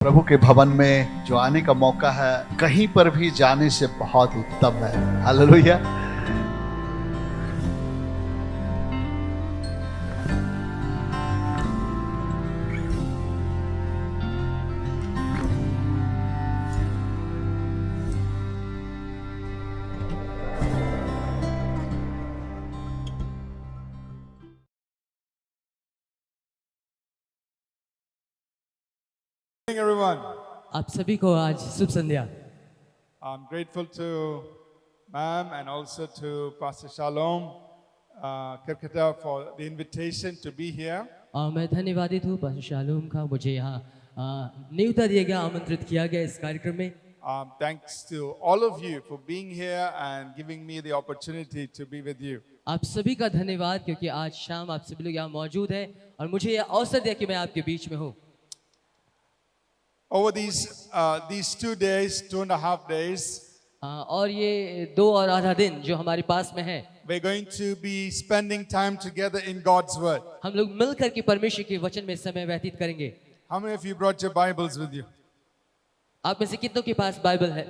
प्रभु के भवन में जो आने का मौका है, कहीं पर भी जाने से बहुत उत्तम है। हालेलुया। Everyone, आप सभी को आज शुभ संध्या। I'm grateful to ma'am and also to Pastor Shalom Kirkata for the invitation to be here. मैं धन्यवादित हूँ पास्टर शालूम का, मुझे यहाँ न्योता दिया गया, आमंत्रित किया गया इस कार्यक्रम में। Thanks to all of you for being here and giving me the opportunity to be with you. आप सभी का धन्यवाद, क्योंकि आज शाम आप सभी लोग यहाँ मौजूद हैं और मुझे यह अवसर दिया कि मैं आपके बीच में हूँ। Over these 2 days, 2.5 days, और ये 2 और आधा दिन जो हमारे पास में है, we're going to be spending time together in God's Word. हम लोग मिलकर के परमेश्वर के वचन में समय व्यतीत करेंगे। How many of you brought your Bibles with you? आप में से कितनों के पास बाइबल है?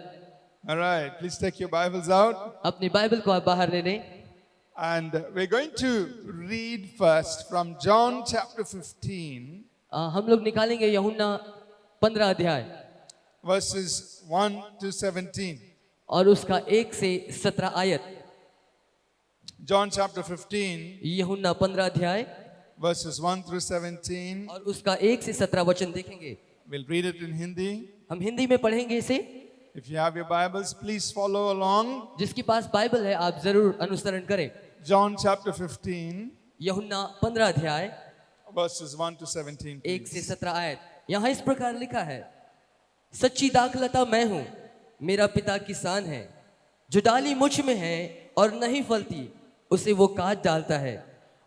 All right, please take your Bibles out. अपनी बाइबल को आप बाहर ले लें। And we're going to read first from John chapter 15, हम लोग निकालेंगे यूहन्ना 15 अध्याय verses 1 to 17. और उसका 1 से 17 आयत। John chapter 15, यूहन्ना 15 अध्याय verses 1 through 17. और उसका 1 से 17 वचन देखेंगे। We'll read it in Hindi. हम हिंदी में पढ़ेंगे इसे। If you have your Bibles, please follow along. जिसके पास बाइबल है आप जरूर अनुसरण करें। John chapter 15, यूहन्ना 15 अध्याय verses 1 to 17. 1 से please. 17 आयत। यहाँ इस प्रकार लिखा है, सच्ची दाखलता मैं हूँ, मेरा पिता किसान है। जो डाली मुझ में है और नहीं फलती उसे वो काट डालता है,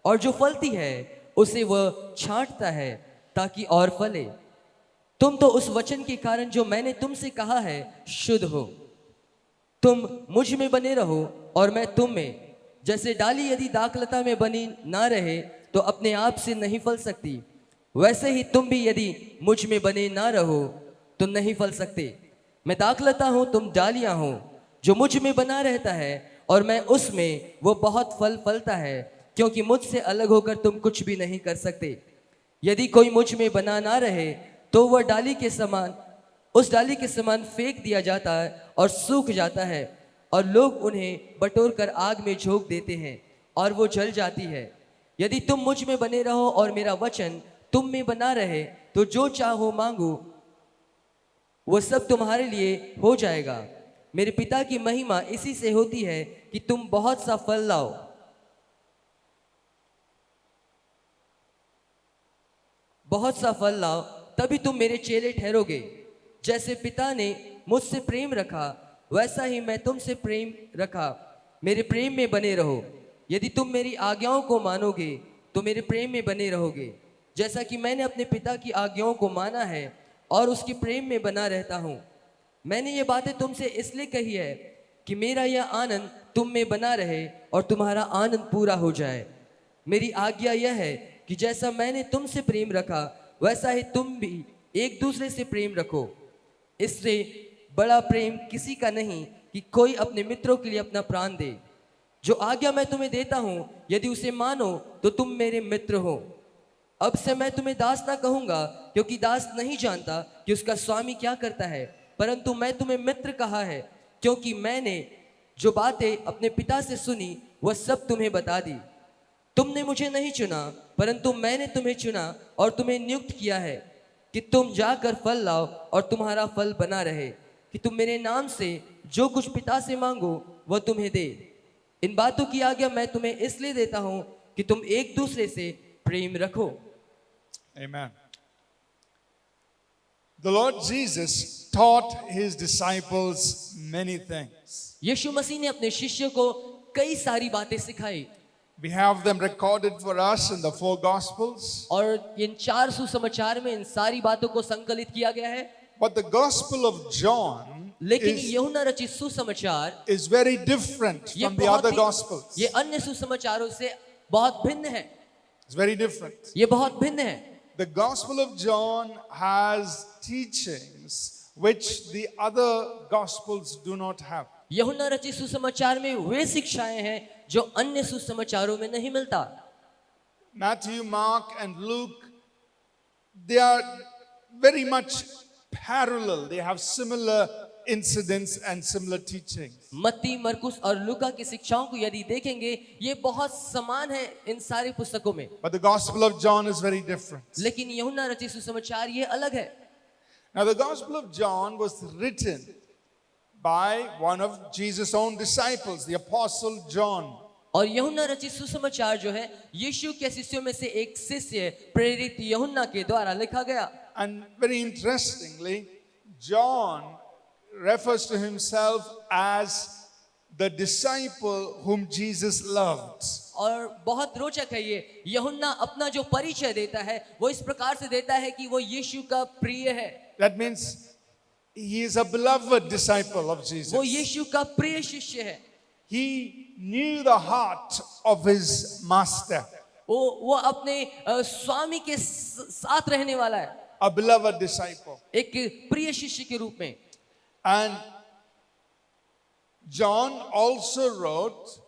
और जो फलती है उसे वह छांटता है ताकि और फले। तुम तो उस वचन के कारण जो मैंने तुमसे कहा है शुद्ध हो। तुम मुझ में बने रहो और मैं तुम में। जैसे डाली यदि दाखलता में बनी ना रहे तो अपने आप से नहीं फल सकती, वैसे ही तुम भी यदि मुझ में बने ना रहो तो नहीं फल सकते। मैं दाखलता हूँ, तुम डालियाँ हो। जो मुझ में बना रहता है और मैं उसमें, वो बहुत फल फलता है, क्योंकि मुझसे अलग होकर तुम कुछ भी नहीं कर सकते। यदि कोई मुझ में बना ना रहे तो वह डाली के समान, उस डाली के समान फेंक दिया जाता है और सूख जाता है, और लोग उन्हें बटोर कर आग में झोंक देते हैं और वो जल जाती है। यदि तुम मुझ में बने रहो और मेरा वचन तुम में बना रहे तो जो चाहो मांगो वो सब तुम्हारे लिए हो जाएगा। मेरे पिता की महिमा इसी से होती है कि तुम बहुत सा फल लाओ। बहुत सा फल लाओ, तभी तुम मेरे चेले ठहरोगे। जैसे पिता ने मुझसे प्रेम रखा वैसा ही मैं तुमसे प्रेम रखा। मेरे प्रेम में बने रहो। यदि तुम मेरी आज्ञाओं को मानोगे तो मेरे प्रेम में बने रहोगे, जैसा कि मैंने अपने पिता की आज्ञाओं को माना है और उसके प्रेम में बना रहता हूँ। मैंने ये बातें तुमसे इसलिए कही है कि मेरा यह आनंद तुम में बना रहे और तुम्हारा आनंद पूरा हो जाए। मेरी आज्ञा यह है कि जैसा मैंने तुमसे प्रेम रखा वैसा ही तुम भी एक दूसरे से प्रेम रखो। इससे बड़ा प्रेम किसी का नहीं कि कोई अपने मित्रों के लिए अपना प्राण दे। जो आज्ञा मैं तुम्हें देता हूँ, यदि उसे मानो तो तुम मेरे मित्र हो। अब से मैं तुम्हें दास ना कहूँगा, क्योंकि दास नहीं जानता कि उसका स्वामी क्या करता है, परंतु मैं तुम्हें मित्र कहा है, क्योंकि मैंने जो बातें अपने पिता से सुनी वह सब तुम्हें बता दी। तुमने मुझे नहीं चुना, परंतु मैंने तुम्हें चुना और तुम्हें नियुक्त किया है कि तुम जाकर फल लाओ और तुम्हारा फल बना रहे, कि तुम मेरे नाम से जो कुछ पिता से मांगो वह तुम्हें दे। इन बातों की आज्ञा मैं तुम्हें इसलिए देता हूँ कि तुम एक दूसरे से प्रेम रखो। Amen. The Lord Jesus taught his disciples many things. यीशु मसीह ने अपने शिष्यों को कई सारी बातें सिखाई, We have them recorded for us in the 4 Gospels. और इन 4 सुसमाचार में इन सारी बातों को संकलित किया गया है। But the Gospel of John लेकिन is, यूहन्ना रचित सुसमाचार is very different from the other Gospels. ये अन्य सुसमाचारों से बहुत भिन्न है। It's very different. ये बहुत भिन्न है। the Gospel of John has teachings which the other Gospels do not have. यूहन्ना रचित सुसमाचार में वे शिक्षाएं हैं जो अन्य सुसमाचारों में नहीं मिलता। Matthew, Mark, and Luke, they are very much parallel. They have similar incidents and similar teachings. मत्ती, मरकुस और लूका की शिक्षाओं को यदि देखेंगे ये बहुत समान है इन सारी पुस्तकों में, But the Gospel of John is very different. लेकिन यूहन्ना रचित सुसमाचार ये अलग है। Now, the Gospel of John was written by one of Jesus' own disciples, the Apostle John. और यूहन्ना रचित सुसमाचार जो है यीशु के शिष्यों में से एक शिष्य प्रेरित यूहन्ना के द्वारा लिखा गया। And very interestingly, John refers to himself as the disciple whom Jesus loved. और बहुत रोचक है ये, यूहन्ना अपना जो परिचय देता है वो इस प्रकार से देता है कि वो यीशु का प्रिय है। That means he is a beloved disciple of Jesus. वो यीशु का प्रिय शिष्य है। He knew the heart of his master. वो अपने स्वामी के साथ रहने वाला है, A beloved disciple. एक प्रिय शिष्य के रूप में। And John also wrote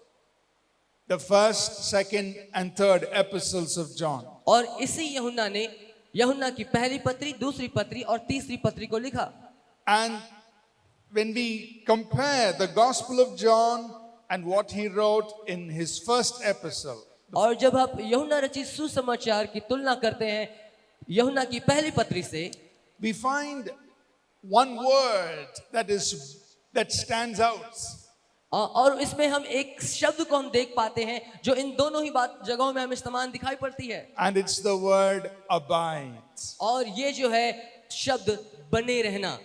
the first, second, and third epistles of John. और इसी यूहन्ना ने यूहन्ना की पहली पत्री, दूसरी पत्री और तीसरी पत्री को लिखा। And when we compare the Gospel of John and what he wrote in his first epistle, और जब आप यूहन्ना रचित सुसमाचार की तुलना करते हैं यूहन्ना की पहली पत्री से, we find one word that stands out. और इसमें हम एक शब्द को हम देख पाते हैं जो इन दोनों ही जगहों में हमें समान दिखाई पड़ती है, And it's the word abide. और ये जो है शब्द बने रहना।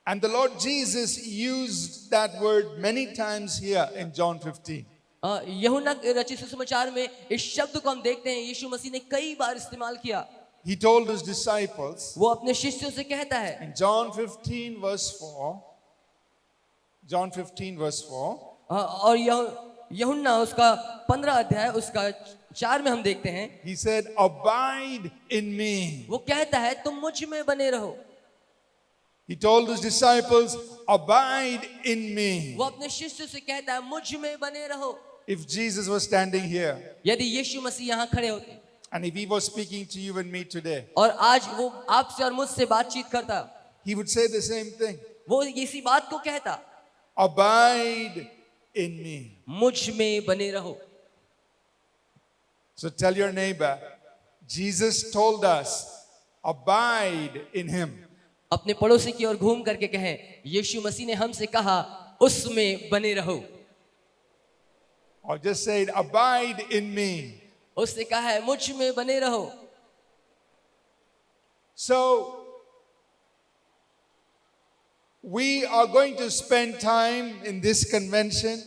And the Lord Jesus used that word many times here in John 15. यूहन्ना रचित सुसमाचार में इस शब्द को हम देखते हैं यीशु मसीह ने कई बार इस्तेमाल किया। He told his disciples वो अपने शिष्यों से कहता है in John 15 verse 4, John 15 verse 4, और यूहन्ना उसका 15 अध्याय उसका 4 में हम देखते हैं, he said, abide in me. वो कहता है तुम मुझ में बने रहो। He told his disciples, abide in me. वो अपने शिष्यों से कहता है मुझ में बने रहो। If Jesus was standing here यदि यीशु मसीह यहाँ खड़े होते and if he was speaking to you and me today, और आज वो आपसे और मुझसे बातचीत करता, he would say the same thing. वो इसी बात को कहता, Abide in me. मुझ में बने रहो। So tell your neighbor, Jesus told us, abide in him. अपने पड़ोसी की ओर घूम करके कहें, यीशु मसीह ने हमसे कहा उसमें बने रहो। Or just say it, abide in me. उसने कहा है मुझ में बने रहो। So we are going to spend time in this convention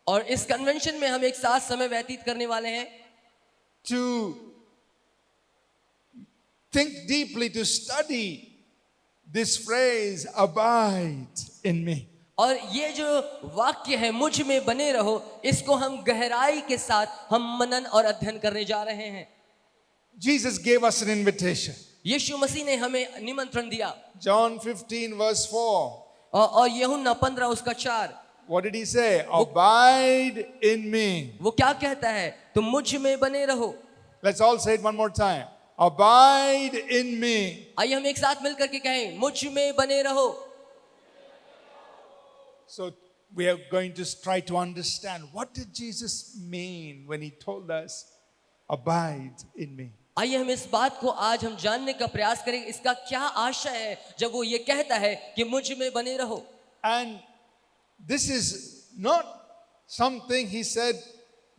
और इस कन्वेंशन में हम एक साथ समय व्यतीत करने वाले हैं, to think deeply, to study this phrase, abide in me. और ये जो वाक्य है मुझ में बने रहो, इसको हम गहराई के साथ हम मनन और अध्ययन करने जा रहे हैं। Jesus gave us an invitation. यीशु मसीह ने हमें निमंत्रण दिया। John 15 verse 4. और यूहन्ना 15 उसका 4, What did he say? Abide in me. वो क्या कहता है? तुम मुझ में बने रहो। Let's all say it one more time. Abide in me. आइए हम एक साथ मिलकर के कहें, मुझ में बने रहो। So we are going to try to understand, what did Jesus mean when he told us, abide in me? आइए हम इस बात को आज हम जानने का प्रयास करें, इसका क्या आशय है जब वो ये कहता है कि मुझ में बने रहो। And this is not something he said,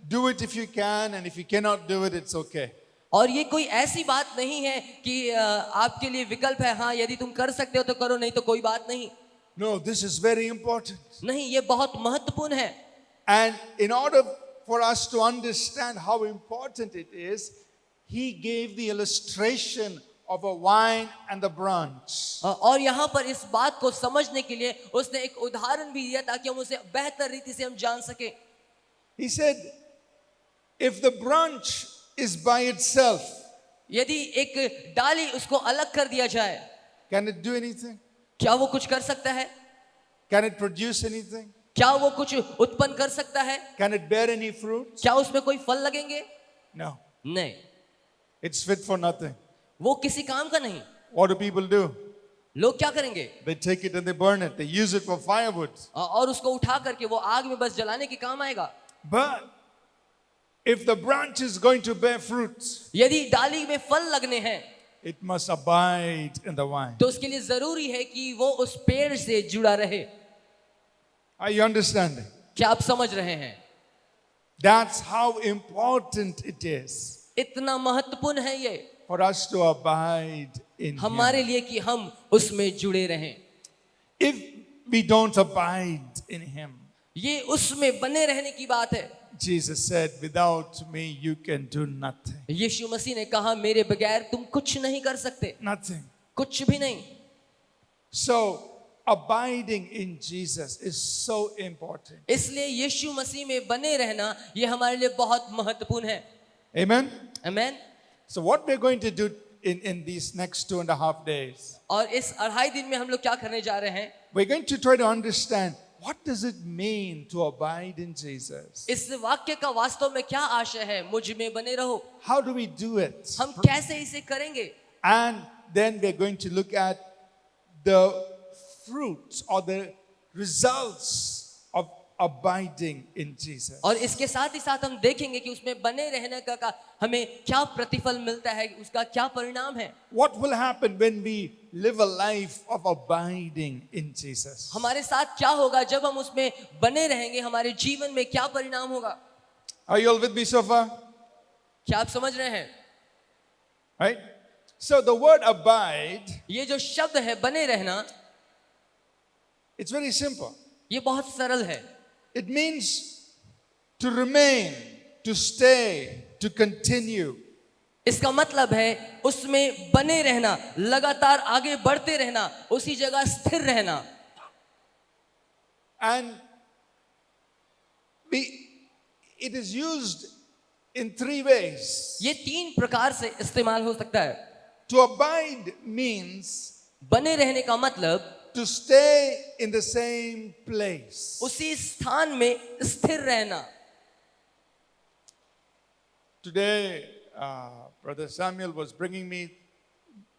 do it if you can, and if you cannot do it, it's okay. और ये कोई ऐसी बात नहीं है कि आपके लिए विकल्प है, हाँ यदि तुम कर सकते हो तो करो, नहीं तो कोई बात नहीं। No, this is very important. नहीं, ये बहुत महत्वपूर्ण है। And in order for us to understand how important it is, he gave the illustration of a vine and the branch. और यहाँ पर इस बात को समझने के लिए उसने एक उदाहरण भी दिया ताकि हम उसे बेहतर रीति से हम जान सके। He said, if the branch is by itself, यदि एक डाली उसको अलग कर दिया जाए, can it do anything? क्या वो कुछ कर सकता है? Can it produce anything? क्या वो कुछ उत्पन्न कर सकता है? Can it bear any fruit? क्या उसमें कोई फल लगेंगे? No. नहीं, It's fit for nothing. वो किसी काम का नहीं। What do people do? लोग क्या करेंगे? They take it and they burn it. They use it for firewood. और उसको उठा करके वो आग में बस जलाने के काम आएगा। But if the branch is going to bear fruits, यदि डाली में फल लगने हैं it must abide in the vine. तो उसके लिए जरूरी है कि वो उस पेड़ से जुड़ा रहे। Are you understanding? क्या आप समझ रहे हैं? That's how important it is इतना महत्वपूर्ण है ये for us to abide in Him. हमारे लिए कि हम उसमें जुड़े रहें। If we don't abide in Him, ये उसमें बने रहने की बात है। Jesus said, without me you can do nothing. यीशु मसीह ने कहा मेरे बगैर तुम कुछ नहीं कर सकते, Nothing. कुछ भी नहीं। So, abiding in Jesus is so important. इसलिए यीशु मसीह में बने रहना ये हमारे लिए बहुत महत्वपूर्ण है। Amen? आमीन। So, what we're going to do in these next 2.5 days, और इस 2.5 दिन में हम लोग क्या करने जा रहे हैं? we're going to try to understand what does it mean to abide in Jesus? इस वाक्य का वास्तव में क्या आशय है? मुझ में बने रहो। How do we do it? हम कैसे इसे करेंगे? And then we're going to look at the fruits or the results of abiding in Jesus. और इसके साथ ही साथ हम देखेंगे कि उसमें बने रहने का हमें क्या प्रतिफल मिलता है, उसका क्या परिणाम है। What will happen when we live a life of abiding in Jesus? हमारे साथ क्या होगा जब हम उसमें बने रहेंगे? हमारे जीवन में क्या परिणाम होगा? Are you all with me so far? क्या आप समझ रहे हैं? Right? So the word abide, ये जो शब्द है बने रहना, it's very simple. ये बहुत सरल है। It means to remain, to stay, to continue. इसका मतलब है उसमें बने रहना, लगातार आगे बढ़ते रहना, उसी जगह स्थिर रहना। And it is used in 3 ways. ये 3 प्रकार से इस्तेमाल हो सकता है। To abide means बने रहने का मतलब to stay in the same place. उसी स्थान में स्थिर रहना। Today, Brother Samuel was bringing me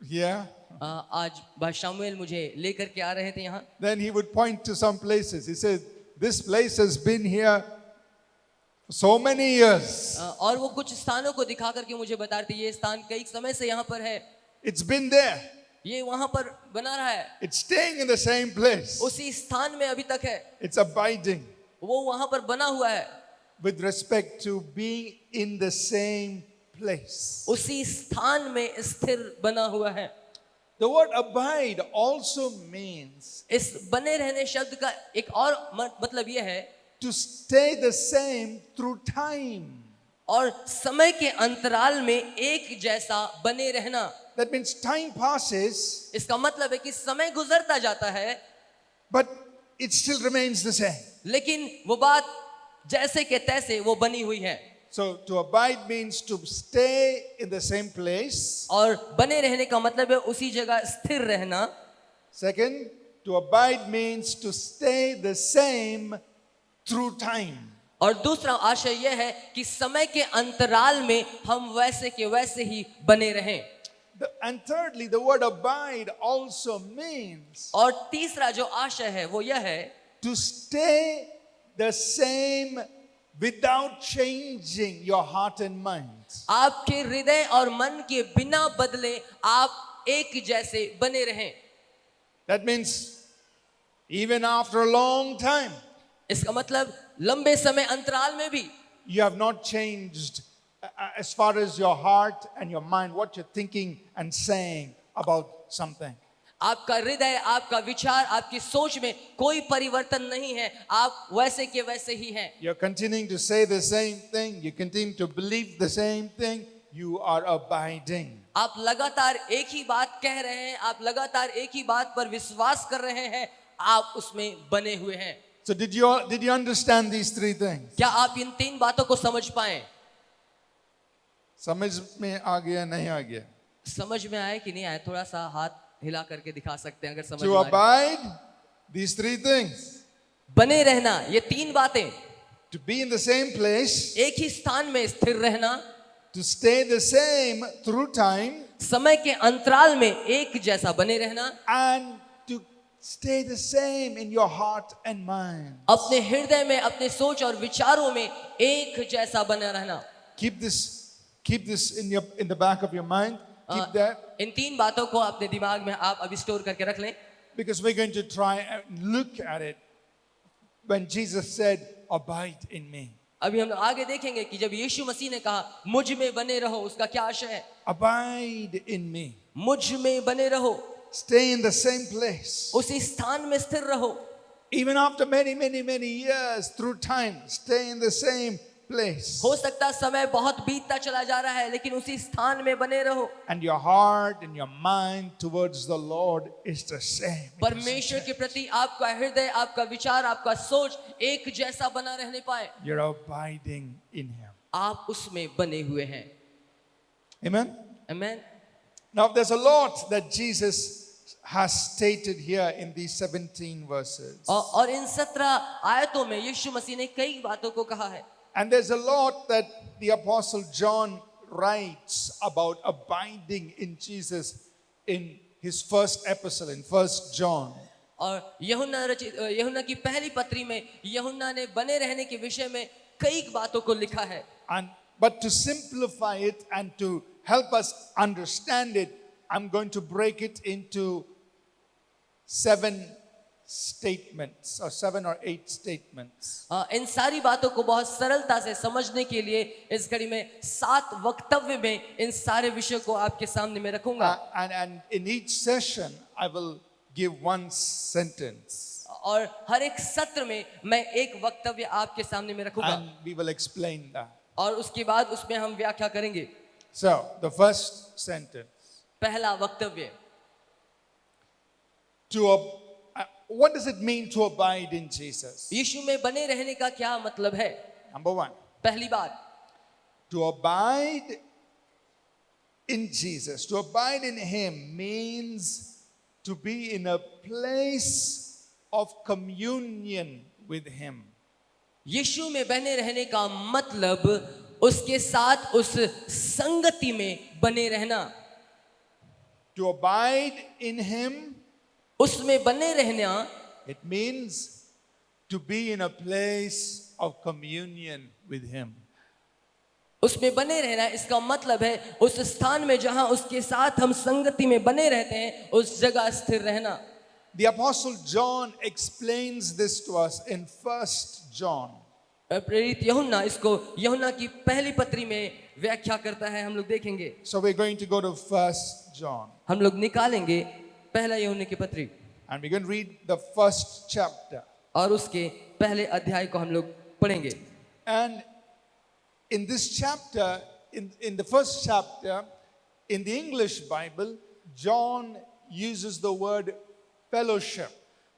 here. आज भाई शमूएल मुझे लेकर के आ रहे थे यहाँ। Then he would point to some places. He said, this place has been here for so many years. और वो कुछ स्थानों को दिखा करके मुझे बता रहे थे ये स्थान कई समय से यहाँ पर है। It's been there. ये वहाँ पर बना रहा है। It's staying in the same place. उसी स्थान में अभी तक है। It's abiding वो वहाँ पर बना हुआ है। with respect to being in the same place. उसी स्थान में स्थिर बना हुआ है। The word abide also means इस बने रहने शब्द का एक और मतलब यह है to stay the same through time. और समय के अंतराल में एक जैसा बने रहना। That means time passes, इसका मतलब है कि समय गुजरता जाता है, but it still remains the same. लेकिन वो बात जैसे के तैसे वो बनी हुई है। So to abide means to stay in the same place. और बने रहने का मतलब है उसी जगह स्थिर रहना। Second, to abide means to stay the same through time. और दूसरा आशय यह है कि समय के अंतराल में हम वैसे के वैसे ही बने रहें। And thirdly, the word abide also means और तीसरा जो आशय है वो यह है to stay the same without changing your heart and mind. आपके हृदय और मन के बिना बदले आप एक जैसे बने रहें। That means even after a long time, इसका मतलब लंबे समय अंतराल में भी you have not changed as far as your heart and your mind, what you're thinking and saying about something. आपका हृदय, आपका विचार, आपकी सोच में कोई परिवर्तन नहीं है, आप वैसे के वैसे ही हैं। You're continuing to say the same thing, you continue to believe the same thing, you are abiding. आप लगातार एक ही बात कह रहे हैं, आप लगातार एक ही बात पर विश्वास कर रहे हैं, आप उसमें बने हुए हैं। So did you understand these 3 things? क्या आप इन 3 बातों को समझ पाए? समझ में आ गया नहीं आ गया? समझ में आया कि नहीं आया? थोड़ा सा हाथ हिला करके दिखा सकते हैं अगर समझ To में आए। abide, these three things. बने रहना, ये तीन बातें। To be in the same place, एक ही स्थान में स्थिर रहना, to stay the same through time, समय के अंतराल में एक जैसा बने रहना, and to stay the same in your heart and mind. अपने हृदय में, अपने सोच और विचारों में एक जैसा बना रहना। Keep this in the back of your mind. Keep that, इन तीन बातों को अपने दिमाग में आप अभी स्टोर करके रख लें, because we're going to try and look at it when Jesus said, "Abide in me." अभी हम लोग आगे देखेंगे कि जब यीशु मसीह ने कहा मुझ में बने रहो, उसका क्या आशय है? Abide in me. मुझ में बने रहो, Stay in the same place. उसी स्थान में स्थिर रहो। Even after many years through time, stay in the same place. हो सकता समय बहुत बीतता चला जा रहा है, लेकिन उसी स्थान में बने रहो। And your heart and your mind towards the Lord is the same. परमेश्वर के प्रति आपका हृदय, आपका विचार, आपका सोच एक जैसा बना रहने पाए। You're abiding in Him. आप उसमें बने हुए हैं। Amen? आमीन। Now, there's a lot that Jesus has stated here in these 17 verses. और इन 17 आयतों में यीशु मसीह ने कई बातों को कहा है। And there's a lot that the Apostle John writes about abiding in Jesus in his first epistle, in 1 John. और यूहन्ना की पहली पत्री में यूहन्ना ने बने रहने के विषय में कई बातों को लिखा है। But to simplify it and to help us understand it, I'm going to break it into 7 statements, or 7 or 8 statements. इन सारी बातों को बहुत सरलता से समझने के लिए इस घड़ी में 7 वक्तव्य में इन सारे विषयों को आपके सामने में रखूंगा। And in each session, I will give one sentence. और हर एक सत्र में मैं एक वक्तव्य आपके सामने में रखूंगा। And we will explain that. और उसके बाद उसमें हम व्याख्या करेंगे। So, the first sentence. पहला वक्तव्य, What does it mean to abide in Jesus? यीशु में बने रहने का क्या मतलब है? Number 1. पहली बात, To abide in Jesus, to abide in Him means to be in a place of communion with Him. यीशु में बने रहने का मतलब उसके साथ उस संगति में बने रहना। To abide in Him, उसमें बने रहना, it means to be in a place of communion with Him. उसमें बने रहना इसका मतलब है उस स्थान में जहां उसके साथ हम संगति में बने रहते हैं, उस जगह स्थिर रहना। The Apostle John explains this to us in 1 John. प्रेरित यूहन्ना इसको यूहन्ना की पहली पत्री में व्याख्या करता है, हम लोग देखेंगे। So we're going to go to 1 John. हम लोग निकालेंगे पहला यूहन्ना की पत्री And we're going to read the first chapter. और उसके पहले अध्याय को हम लोग पढ़ेंगे। And in this chapter, in the first chapter, in the English Bible, John uses the word fellowship.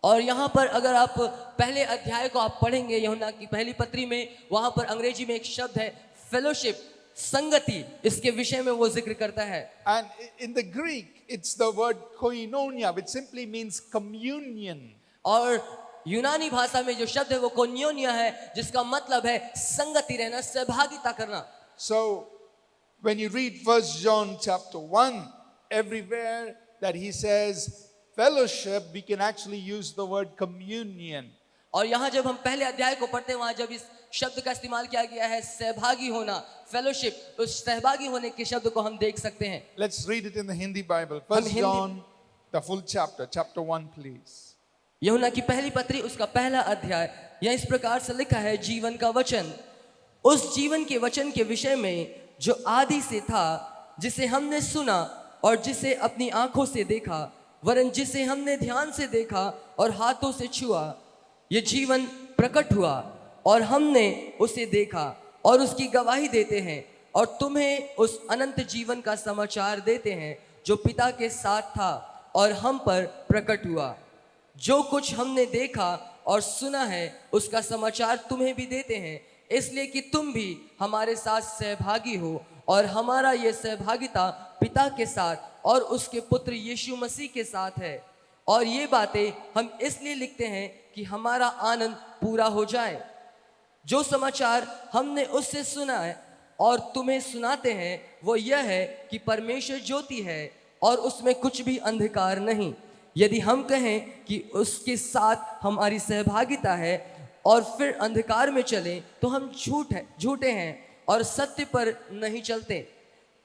और यहाँ पर अगर आप पहले अध्याय को आप पढ़ेंगे यूहन्ना की पहली पत्री में, वहां पर अंग्रेजी में एक शब्द है फेलोशिप, संगति, इसके विषय में वो जिक्र करता है। And in the Greek, it's the word koinonia, which simply means communion. और यूनानी भाषा में जो शब्द है वो कोन्योनिया है, जिसका मतलब है संगति रहना, सहभागिता करना। So when you read 1 John chapter 1, everywhere that he says fellowship, we can actually use the word communion. और यहाँ जब हम पहले अध्याय को पढ़ते हैं, वहां जब इस शब्द का इस्तेमाल किया गया है सहभागी होना, फेलोशिप, उस सहभागी होने के शब्द को हम देख सकते हैं। Let's read it in the Hindi Bible. 1 John, the full chapter 1, please. यूहन्ना की पहली पत्री उसका पहला अध्याय, यहाँ इस प्रकार से लिखा है, जीवन का वचन, उस जीवन के वचन के विषय में जो आदि से था, जिसे हमने सुना और जिसे अपनी आंखों से देखा, वरन जिसे हमने ध्यान से देखा और हाथों से छुआ, ये जीवन प्रकट हुआ और हमने उसे देखा और उसकी गवाही देते हैं और तुम्हें उस अनंत जीवन का समाचार देते हैं जो पिता के साथ था और हम पर प्रकट हुआ। जो कुछ हमने देखा और सुना है उसका समाचार तुम्हें भी देते हैं, इसलिए कि तुम भी हमारे साथ सहभागी हो और हमारा ये सहभागिता पिता के साथ और उसके पुत्र यीशु मसीह के साथ है। और ये बातें हम इसलिए लिखते हैं कि हमारा आनंद पूरा हो जाए। जो समाचार हमने उससे सुना है और तुम्हें सुनाते हैं वो यह है कि परमेश्वर ज्योति है और उसमें कुछ भी अंधकार नहीं। यदि हम कहें कि उसके साथ हमारी सहभागिता है और फिर अंधकार में चलें तो हम झूठे हैं और सत्य पर नहीं चलते।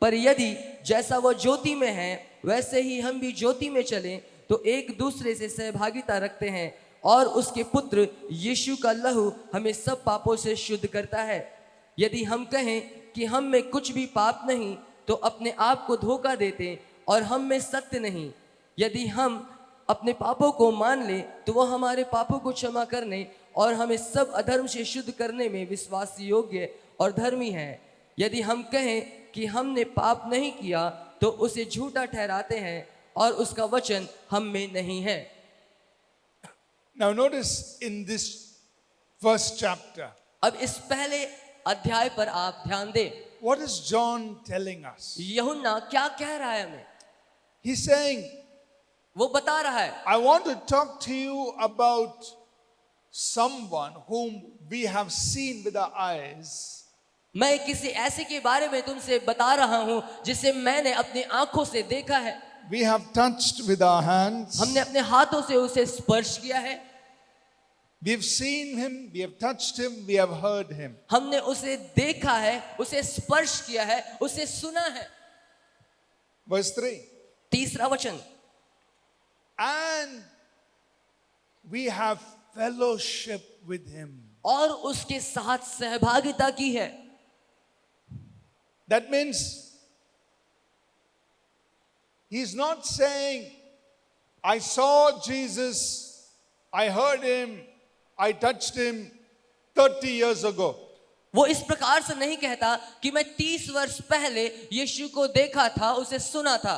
पर यदि जैसा वह ज्योति में है वैसे ही हम भी ज्योति में चलें तो एक दूसरे से सहभागिता रखते हैं और उसके पुत्र यीशु का लहू हमें सब पापों से शुद्ध करता है। यदि हम कहें कि हम में कुछ भी पाप नहीं तो अपने आप को धोखा देते और हम में सत्य नहीं। यदि हम अपने पापों को मान लें तो वह हमारे पापों को क्षमा करने और हमें सब अधर्म से शुद्ध करने में विश्वास योग्य और धर्मी है। यदि हम कहें कि हमने पाप नहीं किया तो उसे झूठा ठहराते हैं और उसका वचन हम में नहीं है। Now notice in this first chapter, अब इस पहले अध्याय पर आप ध्यान दें। what is John telling us? यूहन्ना क्या कह रहा है हमें? He's saying, वो बता रहा है, I want to talk to you about someone whom we have seen with our eyes, मैं किसी ऐसे के बारे में तुमसे बता रहा हूं जिसे मैंने अपनी आंखों से देखा है, we have touched with our hands, हमने अपने हाथों से उसे स्पर्श किया है, we've seen him, we have touched him, we have heard him. हमने उसे देखा है, उसे स्पर्श किया है, उसे सुना है। Verse 3, तीसरा वचन, and we have fellowship with him. और उसके साथ सहभागिता की है। That means he's not saying, I saw Jesus, I heard him, I touched him 30 years ago. वो इस प्रकार से नहीं कहता कि मैं 30 वर्ष पहले यीशु को देखा था, उसे सुना था।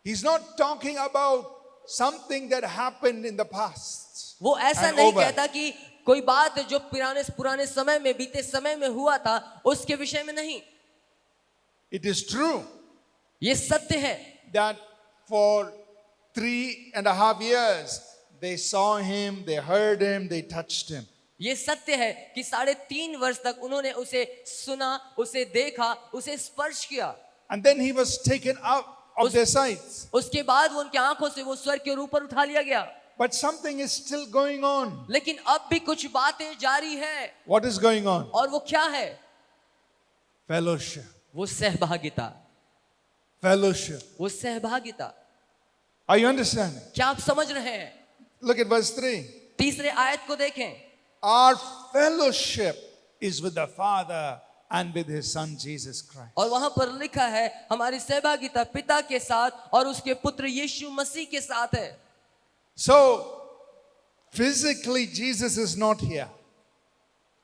He's not talking about something that happened in the past. वो ऐसा and नहीं over. कहता कि कोई बात जो पुराने समय में, बीते समय में हुआ था उसके विषय में नहीं। It is true ये सत्य है that for 3.5 years they saw him, they heard him, they touched him. ये सत्य है कि 3.5 वर्ष तक उन्होंने उसे सुना, उसे देखा, उसे स्पर्श किया। And then he was taken out of their sights. उसके बाद वो उनकी आंखों से वो स्वर्ग के ऊपर उठा लिया गया। But something is still going on. लेकिन अब भी कुछ बातें जारी है। What is going on? और वो क्या है? Fellowship. वो सहभागिता। Fellowship. वो सहभागिता। Are you understanding? क्या आप समझ रहे हैं? Look at verse 3. तीसरे आयत को देखें। Our fellowship is with the Father and with his Son Jesus Christ. और वहां पर लिखा है हमारी सहभागिता पिता के साथ और उसके पुत्र यीशु मसीह के साथ है। So, physically, Jesus is not here.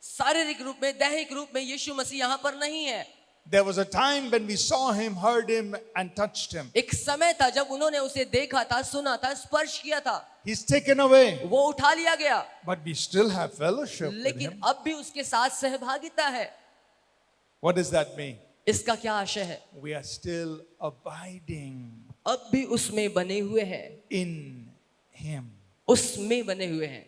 शारीरिक रूप में, दैहिक रूप में यीशु मसीह यहाँ पर नहीं है। There was a time when we saw him, heard him, and touched him. एक समय था जब उन्होंने उसे देखा था, सुना था, स्पर्श किया था। He's taken away, वो उठा लिया गया, but we still have fellowship with लेकिन him. अब भी उसके साथ सहभागिता है। What does that mean? इसका क्या आशय है? We are still abiding अब भी उसमें बने हुए हैं, in him. उसमें बने हुए हैं।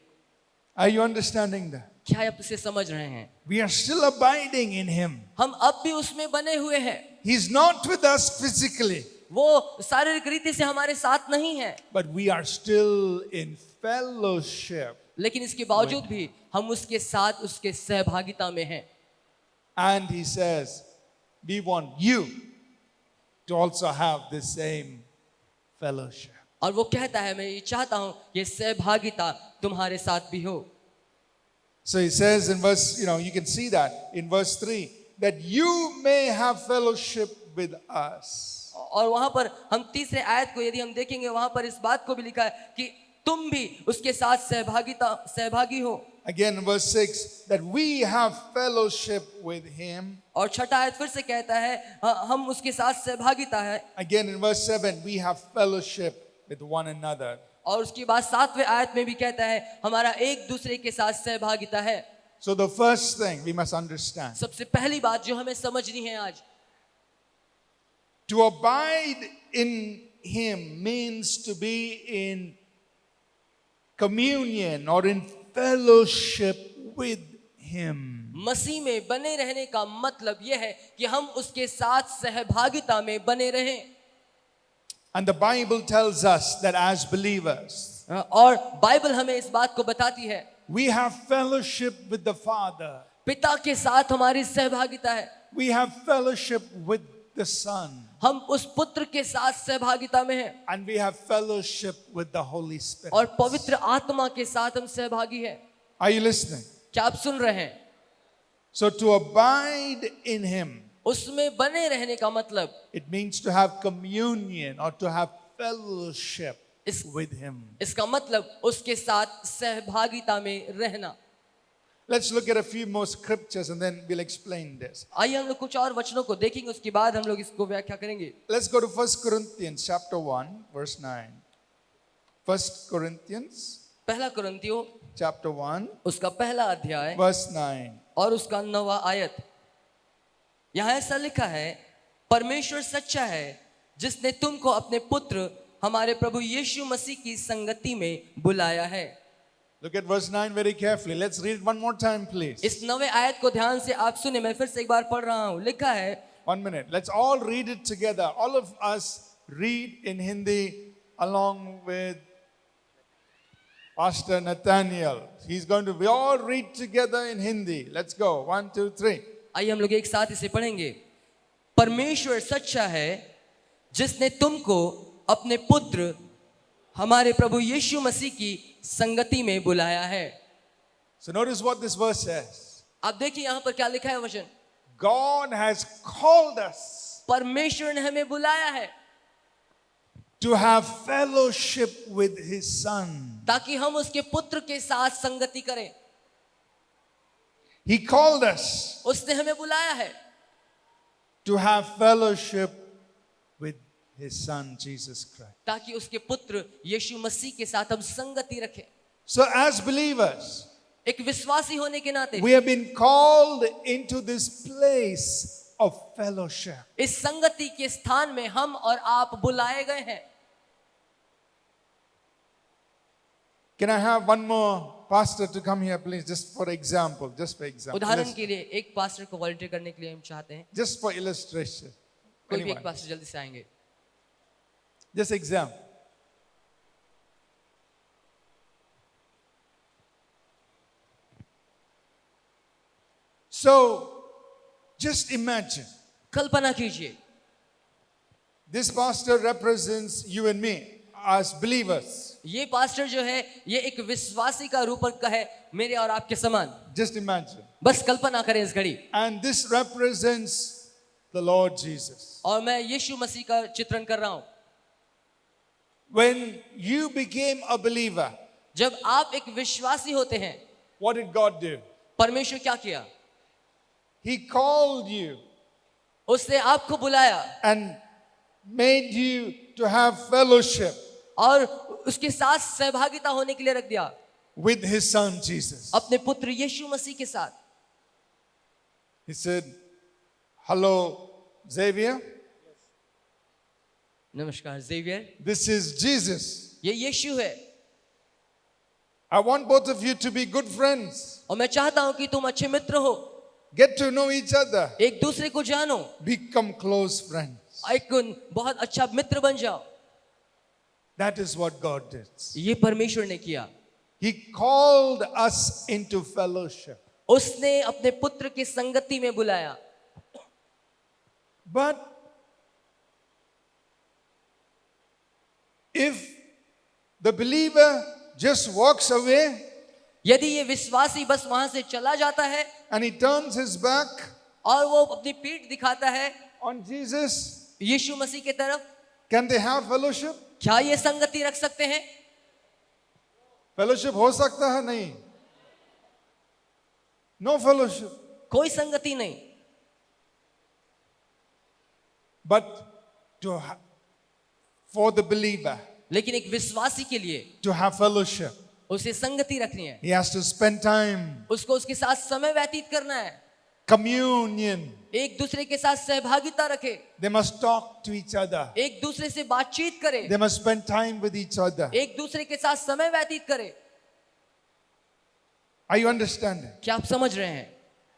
Are you understanding that? क्या आप इसे समझ रहे हैं? We are still abiding in him. हम अब भी उसमें बने हुए हैं। He's not with us physically, वो शारीरिक रीति से हमारे साथ नहीं है, but we are still in fellowship. लेकिन इसके बावजूद भी हम उसके साथ उसके सहभागिता में हैं। And he says, we want you to also have the same fellowship. और वो कहता है मैं ये चाहता हूं ये सहभागिता तुम्हारे साथ भी हो। So he says in verse, you can see that in verse 3, that you may have fellowship with us. और वहां पर हम तीसरे आयत को यदि हम देखेंगे वहां पर इस बात को भी लिखा है कि तुम भी उसके साथ सहभागी हो। Again in verse 6, that we have fellowship with him. और छठा आयत फिर से कहता है हम उसके साथ सहभागिता है। Again in verse 7, we have fellowship with one another. और उसके बाद 7वें आयत में भी कहता है हमारा एक दूसरे के साथ सहभागिता है। So the first thing we must understand, सबसे पहली बात जो हमें समझनी है आज, to abide in him means to be in communion or in fellowship with him. मसीह में बने रहने का मतलब यह है कि हम उसके साथ सहभागिता में बने रहें। And the Bible tells us that as believers, और बाइबल हमें इस बात को बताती है, we have fellowship with the Father. पिता के साथ हमारी सहभागिता है, We have fellowship with the Son. हम उस पुत्र के साथ सहभागिता में हैं, And we have fellowship with the Holy Spirit. और पवित्र आत्मा के साथ हम सहभागी हैं। Are you listening? क्या आप सुन रहे हैं? So to abide in him, उसमें बने रहने का मतलब it means to have communion or to have fellowship इस with him. इसका मतलब उसके साथ सहभागिता में रहना। Let's look at a few more scriptures and then we'll explain this. आइए हम लोग कुछ और वचनों को देखेंगे, उसके बाद हम लोग इसको व्याख्या करेंगे। Let's go to 1 Corinthians chapter 1 verse 9. 1 Corinthians पहला कुरिन्थियों chapter 1 उसका पहला अध्याय verse 9. और उसका 9वां आयत। यहाँ ऐसा लिखा है, परमेश्वर सच्चा है जिसने तुमको अपने पुत्र हमारे प्रभु यीशु मसीह की संगति में बुलाया है। Look at verse 9 very carefully. Let's read it one more time, please. इस 9वें आयत को ध्यान से आप सुने, मैं फिर से एक बार पढ़ रहा हूँ। लिखा है, 1 minute. Let's all read it together. All of us read in Hindi along with Pastor Nathaniel. We all read together in Hindi. Let's go. 1, 2, 3. आइए हम लोग एक साथ इसे पढ़ेंगे। परमेश्वर सच्चा है जिसने तुमको अपने पुत्र हमारे प्रभु यीशु मसीह की संगति में बुलाया है। So notice what this verse says. आप देखिए यहाँ पर क्या लिखा है वचन, God has called us परमेश्वर ने हमें बुलाया है to have fellowship with his son. ताकि हम उसके पुत्र के साथ संगति करें। He called us उसने हमें बुलाया है to have fellowship with his son Jesus Christ. ताकि उसके पुत्र यीशु मसीह के साथ हम संगति रखें। So as believers, एक विश्वासी होने के नाते we have been called into this place of fellowship. इस संगति के स्थान में हम और आप बुलाए गए हैं। Can I have one more pastor to come here, please? Just for example. उदाहरण के लिए एक पास्टर को वॉलंटियर करने के लिए हम चाहते हैं। Just for illustration. कोई भी एक Anyone? पास्टर जल्दी से आएंगे। Just example. So, just imagine. कल्पना कीजिए, This pastor represents you and me as believers. ये पास्टर जो है ये एक विश्वासी का रूपक है, मेरे और आपके समान। Just imagine. बस कल्पना करें इस घड़ी। And this represents the Lord Jesus. और मैं यीशु मसीह का चित्रण कर रहा हूं। When you became a believer, जब आप एक विश्वासी होते हैं, what did God do? परमेश्वर क्या किया? He called you उसने आपको बुलाया and made you to have fellowship और उसके साथ सहभागिता होने के लिए रख दिया, with his son Jesus. अपने पुत्र यीशु मसीह के साथ। He said, "Hello, Xavier. नमस्कार ज़ेवियर, This is Jesus. ये यीशु है I want both of you to be good friends. और मैं चाहता हूं कि तुम अच्छे मित्र हो, Get to know each other. एक दूसरे को जानो, Become close friends." एक बहुत अच्छा मित्र बन जाओ। That is what God did. ये परमेश्वर ने किया। He called us into fellowship. उसने अपने पुत्र की संगति में बुलाया। But if the believer just walks away यदि ये विश्वासी बस वहां से चला जाता है and he turns his back और वो अपनी पीठ दिखाता है on Jesus, यीशु मसीह की तरफ, can they have fellowship? क्या ये संगति रख सकते हैं? Fellowship हो सकता है? नहीं. No fellowship. कोई संगति नहीं। But for the believer लेकिन एक विश्वासी के लिए to have fellowship, उसे संगति रखनी है, He has to spend time, उसको उसके साथ समय व्यतीत करना है, communion. एक दूसरे के साथ सहभागिता रखे, They must talk to each other. एक दूसरे से बातचीत करे, They must spend time with each other. एक दूसरे के साथ समय व्यतीत करे। Are you understanding? क्या आप समझ रहे हैं?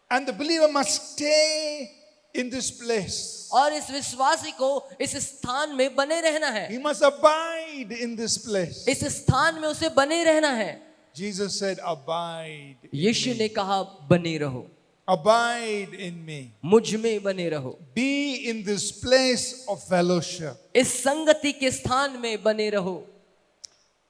And the believer must stay in this place. और इस विश्वासी को इस स्थान में बने रहना है, He must abide in this place. इस स्थान में उसे बने रहना है। Jesus said, abide. यीशु ने कहा बने रहो, Abide in me. मुझ में बने रहो, Be in this place of fellowship. इस संगति के स्थान में बने रहो।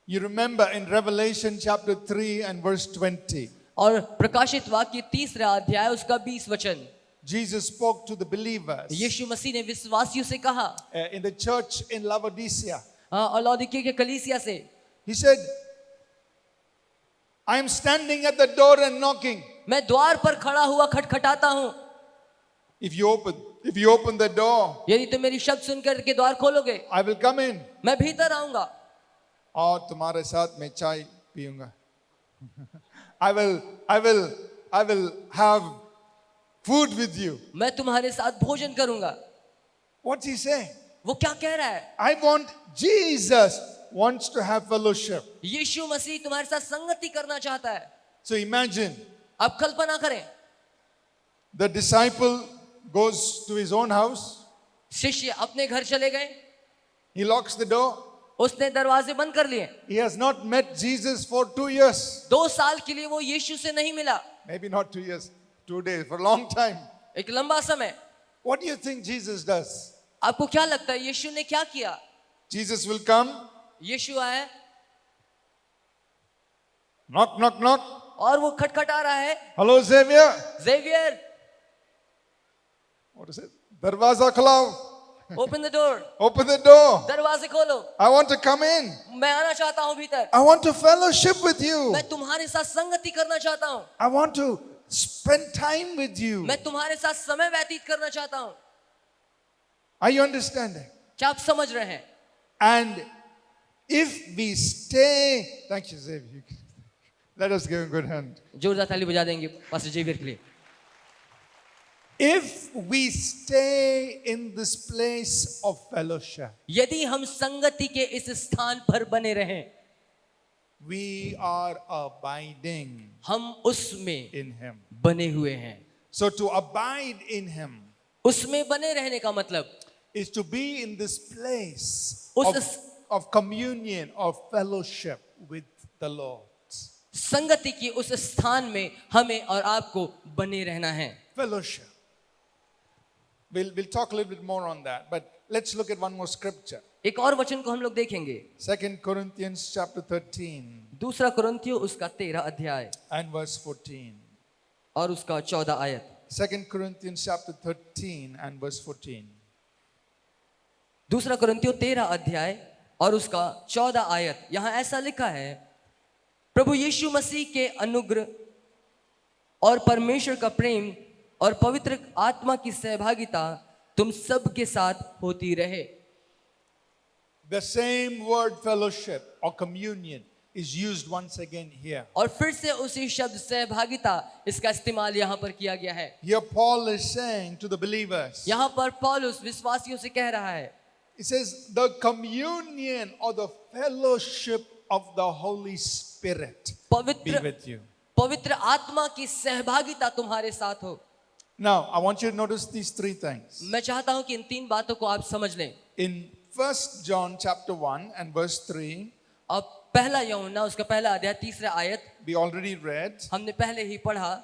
You remember in Revelation chapter 3 and verse 20, और प्रकाशित वाक्य 3 अध्याय उसका 20 वचन, Jesus spoke to the believers यीशु मसीह ने विश्वासियों से कहा, in the church in Laodicea. और लौदीकिया के कलीसिया से, He said, I am standing at the door and knocking. मैं द्वार पर खड़ा हुआ खटखटाता हूँ, If you open the door, यदि तुम मेरी शब्द सुनकर के द्वार खोलोगे, I will come in. मैं भीतर आऊंगा और तुम्हारे साथ मैं चाय पीऊंगा. I will have food with you. मैं तुम्हारे साथ भोजन करूंगा। What's he saying? वो क्या कह रहा है? Jesus wants to have fellowship. यीशु मसीह तुम्हारे साथ संगति करना चाहता है। So imagine, अब कल्पना करें, the disciple goes to his own house. शिष्य अपने घर चले गए, He locks the door. उसने दरवाजे बंद कर लिए। He has not met Jesus for 2 years. 2 साल के लिए वो यीशु से नहीं मिला, Maybe not 2 years, 2 days, for a long time. एक लंबा समय। What do you think Jesus does? आपको क्या लगता है यीशु ने क्या किया? Jesus will come, यीशु आए knock, knock, knock. और वो खटखटा रहा है, Hello, Xavier. Xavier, What is it? Darwaza khulao. Open the door, Open the door. दरवाजे खोलो, I want to come in. मैं आना चाहता हूँ भीतर, I want to fellowship with you. मैं तुम्हारे साथ संगति करना चाहता हूँ, I want to spend time with you. मैं तुम्हारे साथ समय व्यतीत करना चाहता हूँ। Are you understanding? क्या आप समझ रहे हैं? And if we stay, thank you, Xavier. Let us give him a good hand. जोरदार ताली बजा देंगे पास्टर ज़ेवियर के लिए। If we stay in this place of fellowship, यदि हम संगति के इस स्थान पर बने रहें, we are abiding हम उसमें in him. बने हुए हैं। So to abide in him उसमें बने रहने का मतलब is to be in this place उस of communion, of fellowship with the Lord. संगति की उस स्थान में हमें और आपको बने रहना है। Fellowship. We'll talk a little bit more on that, but let's look at one more scripture. एक और वचन को हम लोग देखेंगे, 2 Corinthians chapter 13 दूसरा कुरिन्थियों उसका 13 अध्याय and verse 14. और उसका 14 आयत। 2 Corinthians chapter 13 and verse 14. दूसरा कुरिन्थियों 13 अध्याय और उसका 14 आयत। यहाँ ऐसा लिखा है, प्रभु यीशु मसीह के अनुग्रह और परमेश्वर का प्रेम और पवित्र आत्मा की सहभागिता तुम सब के साथ होती रहे। The same word fellowship or communion is used once again here. और फिर से उसी शब्द सहभागिता इसका इस्तेमाल यहाँ पर किया गया है। Here Paul is saying to the believers, यहाँ पर पौलुस विश्वासियों से कह रहा है, he says the communion or the fellowship of the Holy Spirit be पवित्र with you. पवित्र आत्मा की सहभागिता तुम्हारे साथ हो। Now, I want you to notice these 3 things. मैं चाहता हूं कि इन 3 बातों को आप समझ लें। In 1 John chapter 1 and verse 3, अब पहला यूहन्ना उसका पहला अध्याय 3 आयत we already read हमने पहले ही पढ़ा,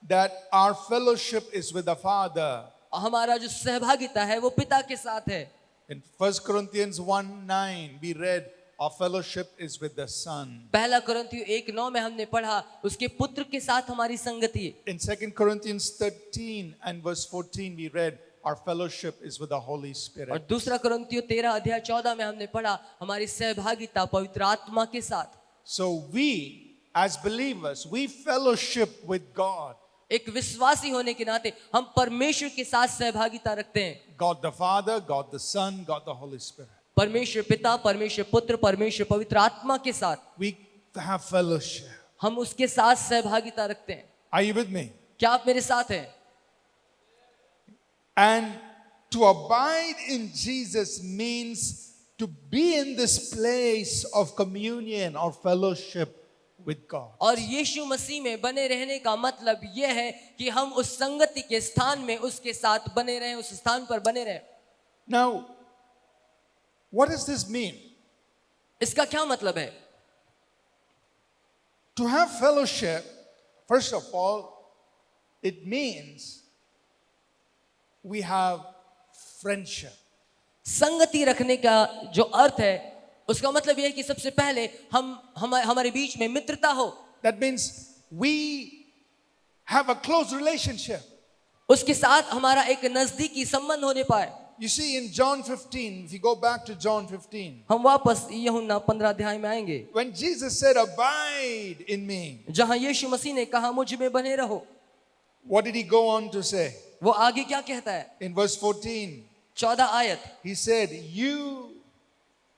that our fellowship is with the Father. हमारा जो सहभागिता है वो पिता के साथ है। In 1 Corinthians 1:9, we read our fellowship is with the Son. पहला कुरिन्थियों 1:9 में हमने पढ़ा उसके पुत्र के साथ हमारी संगति। In 2 Corinthians 13 and verse 14, we read our fellowship is with the Holy और Spirit. दूसरा कुरिन्थियों 13 अध्याय 14 में हमने पढ़ा हमारी सहभागिता पवित्र आत्मा के साथ। So we, as believers, we fellowship with God. एक विश्वासी होने के नाते हम परमेश्वर के साथ सहभागिता रखते हैं। God the Father, God the Son, God the Holy Spirit. परमेश्वर पिता, परमेश्वर पुत्र, परमेश्वर पवित्र आत्मा के साथ We to have fellowship. हम उसके साथ सहभागिता रखते हैं। Are you with me? क्या आप मेरे साथ हैं? And to abide in Jesus means to be in this place of communion or fellowship with God. और यीशु मसीह में बने रहने का मतलब यह है कि हम उस संगति के स्थान में उसके साथ बने रहें, उस स्थान पर बने रहें। Now, what does this mean? इसका क्या मतलब है? To have fellowship, first of all, it means we have friendship. संगति रखने का जो अर्थ है उसका मतलब यह है कि सबसे पहले हमारे बीच में मित्रता हो। That means we have a close relationship. उसके साथ हमारा एक नजदीकी संबंध होने पाए। You see, in John 15, if you go back to John 15, हम वापस यूहन्ना 15 अध्याय में आएंगे, when Jesus said, "Abide in me," जहां यीशु मसीह ने कहा मुझ में बने रहो। what did he go on to say? वो आगे क्या कहता है? In verse 14, 14 आयत, he said, "You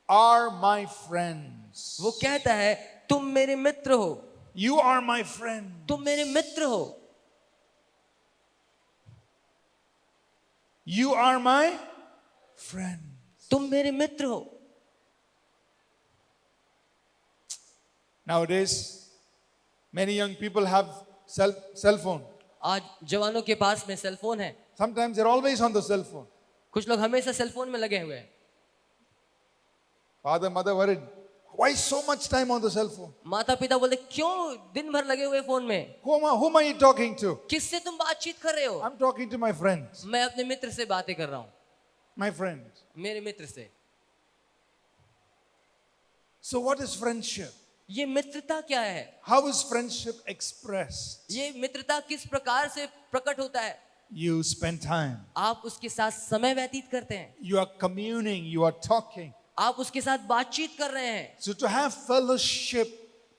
are my friends." वो कहता है तुम मेरे मित्र हो। You are my friend. तुम मेरे मित्र हो। You are my friend. तुम मेरे मित्र हो। Nowadays, many young people have cell phone. आज जवानों के पास में सेल फोन है। Sometimes they're always on the cell phone. कुछ लोग हमेशा सेल फोन में लगे हुए हैं। Father, mother worried. Why so much time on the cell phone? माता पिता बोलते क्यों दिन भर लगे हुए फोन में? Whom are you talking to? किससे तुम बातचीत कर रहे हो? I'm talking to my friends. मैं अपने मित्र से बातें कर रहा हूँ, My friends. मेरे मित्र से। So what is friendship? ये मित्रता क्या है? How is friendship expressed? ये मित्रता किस प्रकार से प्रकट होता है? You spend time. आप उसके साथ समय व्यतीत करते हैं, You are communing. You are talking. आप उसके साथ बातचीत कर रहे हैं। So to have fellowship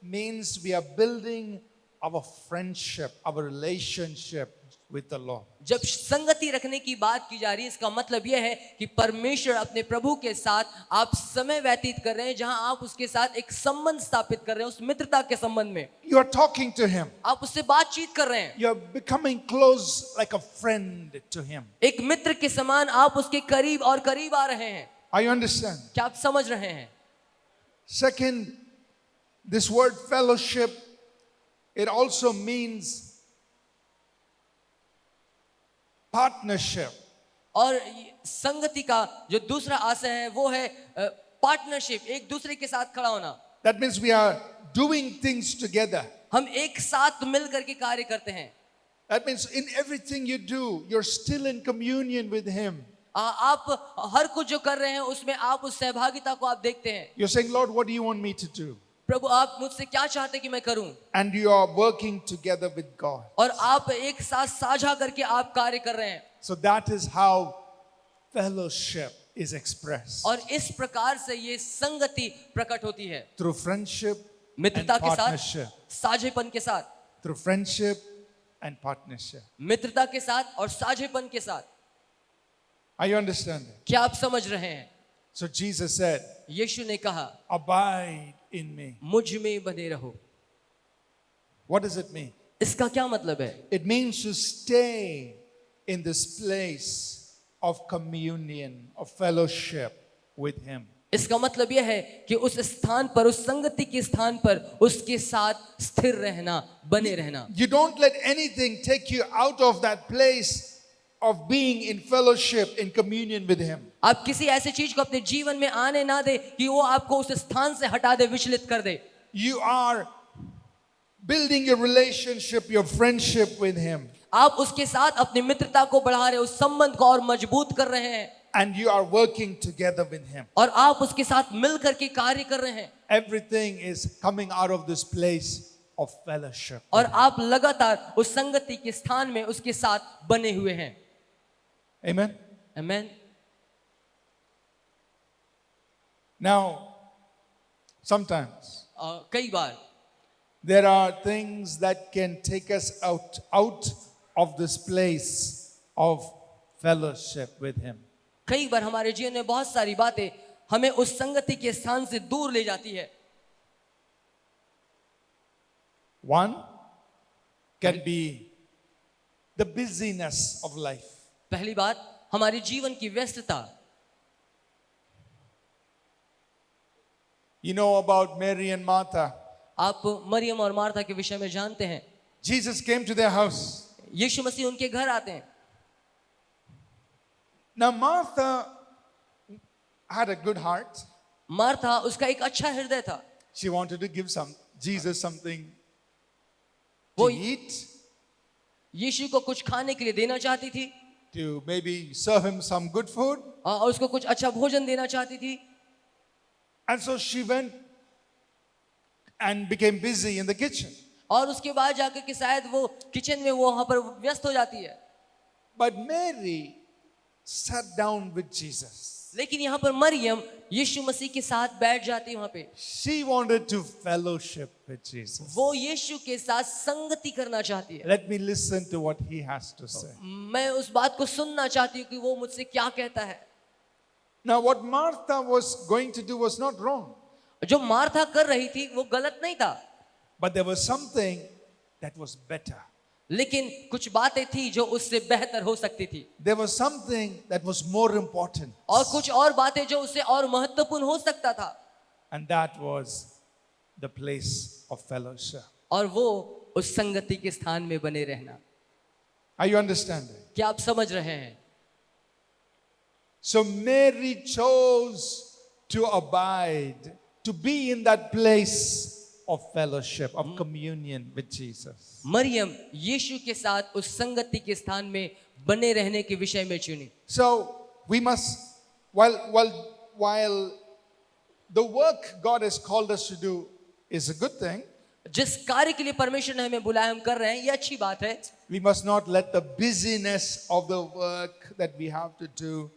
means we are building our friendship, our relationship with the Lord. जब संगति रखने की बात की जा रही है, इसका मतलब यह है कि परमेश्वर अपने प्रभु के साथ आप समय व्यतीत कर रहे हैं, जहां आप उसके साथ एक संबंध स्थापित कर रहे हैं, उस मित्रता के संबंध में You are talking to Him. आप उससे बातचीत कर रहे हैं। You are becoming close like a friend to Him. एक मित्र के समान आप उसके करीब और करीब आ रहे हैं। Are you understand? क्या आप समझ रहे हैं? Second, this word fellowship, it also means partnership. और संगति का जो दूसरा आशय है वो है पार्टनरशिप, एक दूसरे के साथ खड़ा होना। That means we are doing things together. हम एक साथ मिल करके कार्य करते हैं। That means in everything you do, you're still in communion with Him. आप हर कुछ जो कर रहे हैं उसमें आप उस सहभागिता को आप देखते हैं। You're saying, Lord, what do you want me to do? प्रभु आप मुझसे क्या चाहते हैं कि मैं करूं? And you are working together with God. और आप एक साथ साझा करके आप कार्य कर रहे हैं। So that is how fellowship is expressed. और इस प्रकार से ये संगति प्रकट होती है, Through friendship and मित्रता के साथ, partnership. साझेपन के साथ, Through friendship and partnership. मित्रता के साथ और साझेपन के साथ। Are you understanding? क्या आप समझ रहे हैं? So Jesus said, यीशु ने कहा abide in me. मुझ में बने रहो। What does it mean? इसका क्या मतलब है? It means to stay in this place of communion, of fellowship with Him. इसका मतलब यह है कि उस स्थान पर, उस संगति के स्थान पर उसके साथ स्थिर रहना, बने रहना। You don't let anything take you out of that place of being in fellowship, in communion with Him. आप किसी ऐसी चीज को अपने जीवन में आने ना दे कि वो आपको उस स्थान से हटा दे, विचलित कर दे। You are building your relationship, your friendship with Him. आप उसके साथ अपनी मित्रता को बढ़ा रहे हैं, उस संबंध को और मजबूत कर रहे हैं, And you are working together with Him. और आप उसके साथ मिल करके कार्य कर रहे हैं, Everything is coming out of this place of fellowship. और आप लगातार उस संगति के स्थान में उसके साथ बने हुए हैं। Amen? आमीन। Now, sometimes कई बार there are things that can take us out of this place of fellowship with Him. कई बार हमारे जीवन में बहुत सारी बातें हमें उस संगति के स्थान से दूर ले जाती है। One can be the busyness of life. पहली बात हमारे जीवन की व्यस्तता. You know about Mary and Martha. आप मरियम और मार्था के विषय में जानते हैं. Jesus came to their house. यीशु मसीह उनके घर आते हैं. Now Martha had a good heart. Martha उसका एक अच्छा हृदय था. She wanted to give Jesus something to वो eat, यीशु को कुछ खाने के लिए देना चाहती थी, to maybe serve him some good food. और उसको कुछ अच्छा भोजन देना चाहती थी. And so she went and became busy in the kitchen. और उसके बाद जाकर के शायद वो किचन में वो वहां पर व्यस्त हो जाती है. But Mary sat down with Jesus. लेकिन यहाँ पर मरियम यीशु मसीह के साथ बैठ जाती है. वहां पे She wanted to fellowship with Jesus. वो यीशु के साथ संगति करना चाहती है. Let me listen to what he has to say. मैं उस बात को सुनना चाहती हूँ कि वो मुझसे क्या कहता है. Now, what Martha was going to do was not wrong, जो मार्था कर रही थी वो गलत नहीं था, but there was something that was better. लेकिन कुछ बातें थी जो उससे बेहतर हो सकती थी, There was something that was more important, और कुछ और बातें जो उससे और महत्वपूर्ण हो सकता था, and that was the place of fellowship. और वो उस संगति के स्थान में बने रहना. Are you understanding? क्या आप समझ रहे हैं? So Mary chose to abide, to be in that place of fellowship, of communion with Jesus. Maryam यीशु के साथ उस संगति के स्थान में बने रहने के विषय में चुनी. So we must, while the work God has called us to do is a good thing, जिस कार्य के लिए परमेश्वर ने हमें बुलाया हम कर रहे हैं, ये अच्छी बात है. we must not let the busyness of the work that we have to do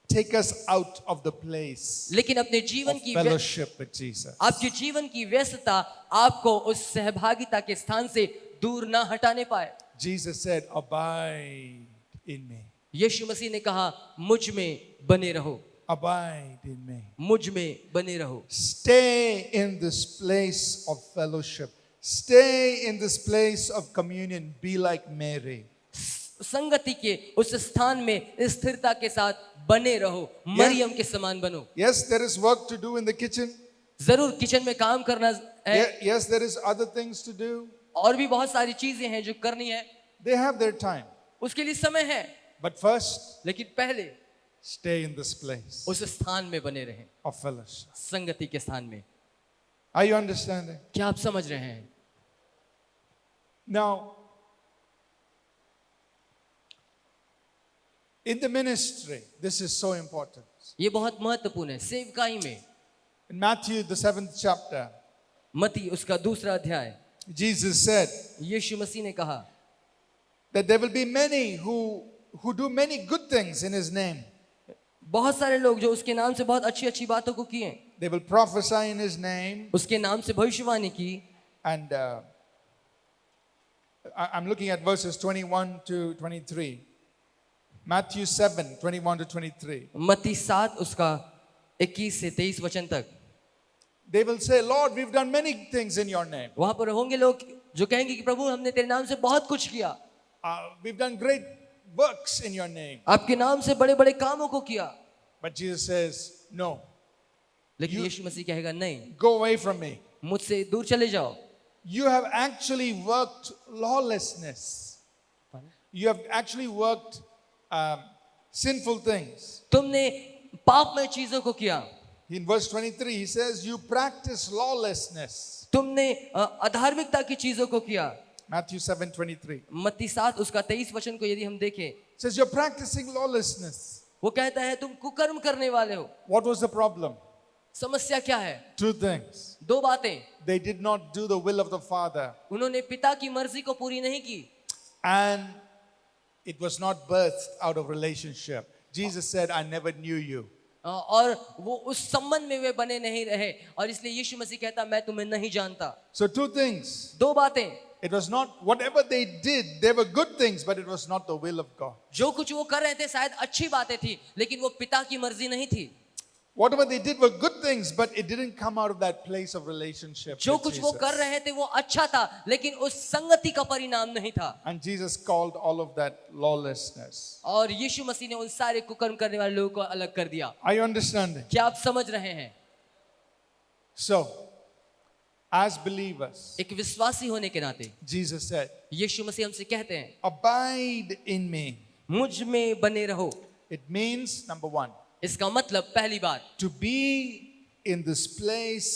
take us out of the place लेकिन अपने जीवन of की fellowship with Jesus. आपके जीवन की व्यस्तता आपको उस सहभागिता के स्थान से दूर ना हटाने पाए. Jesus said, abide in me. यीशु मसीह ने कहा मुझ में बने रहो, Abide in me. मुझ में बने रहो. Stay in this place of fellowship. Stay in this place of communion. Be like Mary. संगति के उस स्थान में स्थिरता के साथ बने रहो, मरियम के समान बनो. Yes, there is work to do in the kitchen. जरूर किचन में काम करना है, Yes, there is other things to do. और भी बहुत सारी चीजें हैं जो करनी है, They have their time. उसके लिए समय है. But first, लेकिन पहले stay in this place उस स्थान में बने रहें, of fellowship. संगति के स्थान में. Are you understanding? क्या आप समझ रहे हैं? Now, in the ministry, this is so important. ये बहुत महत्वपूर्ण है. सेवकाई में In Matthew, the 7th chapter, मती उसका 2 अध्याय, Jesus said यीशु मसीह ने कहा that there will be many who do many good things in His name. बहुत सारे लोग जो उसके नाम से बहुत अच्छी अच्छी बातों को किए, They will prophesy in His name. उसके नाम से भविष्यवाणी की. And I'm looking at verses 21 to 23. Matthew 7, 21 to 23. मती 7 उसका 21 से 23 वचन तक. They will say, Lord, we've done many things in your name. वहां पर होंगे लोग जो कहेंगे कि प्रभु हमने तेरे नाम से बहुत कुछ किया, We've done great works in your name. आपके नाम से बड़े बड़े कामों को किया. But Jesus says, no, लेकिन यीशु मसीह कहेगा नहीं, go away from me. मुझसे दूर चले जाओ. You have actually worked lawlessness. You have actually worked sinful things. तुमने पापमय चीजों को किया. In verse 23, he says, you practice lawlessness. तुमने अधार्मिकता की चीजों को किया. Matthew 7, 23. मत्ती 7 उसका 23 वचन को यदि हम देखें, It says, you're practicing lawlessness. वो कहता है तुम कुकर्म करने वाले हो. What was the problem? समस्या क्या है? 2 things. 2 बातें. They did not do the will of the Father, उन्होंने पिता की मर्जी को पूरी नहीं की, and it was not birthed out of relationship. Jesus said, I never knew you. और वो उस संबंध में वे बने नहीं रहे, और इसलिए यीशु मसीह कहता मैं तुम्हें नहीं जानता. So 2 things. 2 बातें. It was not, whatever they did, they were good things, but it was not the will of God. जो कुछ वो कर रहे थे शायद अच्छी बातें थी, लेकिन वो पिता की मर्जी नहीं थी. Whatever they did were good things, but it didn't come out of that place of relationship. जो with कुछ वो Jesus. कर रहे थे वो अच्छा था, लेकिन उस संगति का परिणाम नहीं था। And Jesus called all of that lawlessness. और यीशु मसीह ने उन सारे कुकर्म करने वाले लोगों को अलग कर दिया। Are you understanding? क्या आप समझ रहे हैं? So, as believers, एक विश्वासी होने के नाते Jesus said, यीशु मसीह हमसे कहते हैं, abide in me. मुझ में बने रहो। It means, number one, इसका मतलब पहली बात, to be in this place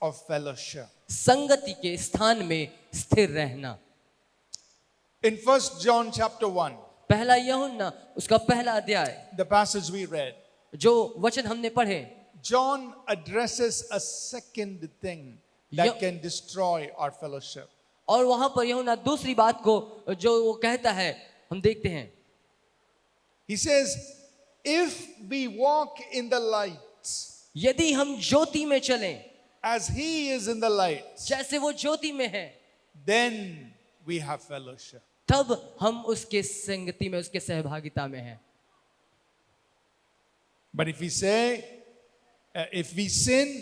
of fellowship. संगति के स्थान में स्थिर रहना। In 1 John chapter 1, पहला यूहन्ना उसका पहला अध्याय, the passage we read, जो वचन हमने पढ़े, John addresses a second thing that Yo- can destroy our fellowship. और वहां पर यूहन्ना दूसरी बात को जो वो कहता है हम देखते हैं। He says, if we walk in the light यदि हम ज्योति में चलें as he is in the light, जैसे वो ज्योति में है, then we have fellowship. तब हम उसके संगति में, उसके सहभागिता में हैं। But if we say, if we sin,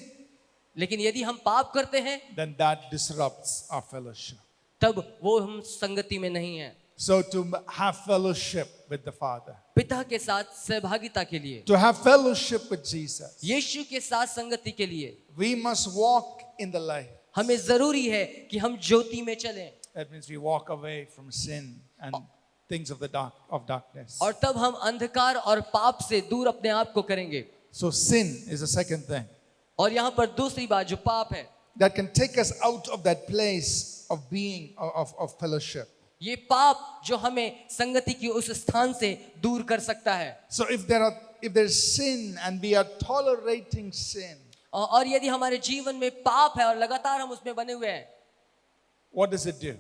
लेकिन यदि हम पाप करते हैं, then that disrupts our fellowship. तब वो हम संगति में नहीं है। So to have fellowship with the Father, पिता के साथ सहभागिता के लिए, to have fellowship with Jesus, यीशु के साथ संगति के लिए we must walk in the light. हमें जरूरी है कि हम ज्योति में चलें, That means we walk away from sin and things of the darkness. और तब हम अंधकार और पाप से दूर अपने आप को करेंगे। So sin is the second thing और यहाँ पर दूसरी बात जो पाप है, that can take us out of that place of being of fellowship. ये पाप जो हमें संगति की उस स्थान से दूर कर सकता है। So if there's sin and we are tolerating sin, और यदि हमारे जीवन में पाप है और लगातार हम उसमें बने हुए हैं, what does it do?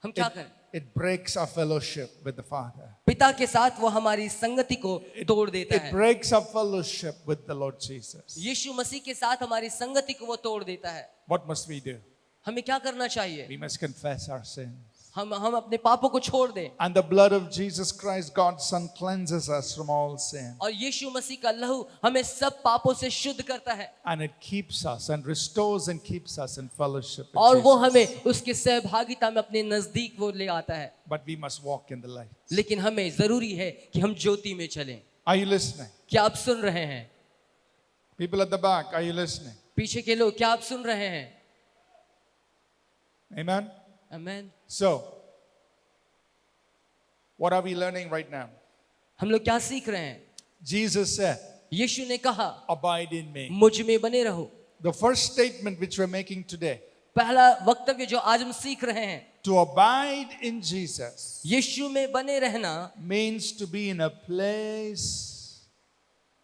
हम क्या करें? It breaks our fellowship with the Father. पिता के साथ वो हमारी संगति को तोड़ देता It है। breaks our fellowship with the Lord Jesus. यीशु मसीह के साथ हमारी संगति को वो तोड़ देता है। What must we do? हमें क्या करना चाहिए? We must confess our sins. हम अपने पापों को छोड़ दें, And the blood of Jesus Christ, God's Son, cleanses us from all sin. और यीशु मसीह का लहू हमें सब पापों से शुद्ध करता है, And it keeps us and restores and keeps us in fellowship with और वो Jesus. हमें उसके सहभागिता में अपने नजदीक वो ले आता है। But we must walk in the light. लेकिन हमें जरूरी है कि हम ज्योति में चलें। Are you listening? क्या आप सुन रहे हैं? People at the back, are you listening? पीछे के लोग, क्या आप सुन रहे हैं? Amen? आमीन। So, what are we learning right now? हम लोग क्या सीख रहे हैं? Jesus said, यीशु ने कहा, abide in me. मुझ में बने रहो। The first statement which we're making today, पहला वक्तव्य जो आज हम सीख रहे हैं, to abide in Jesus यीशु में बने रहना, means to be in a place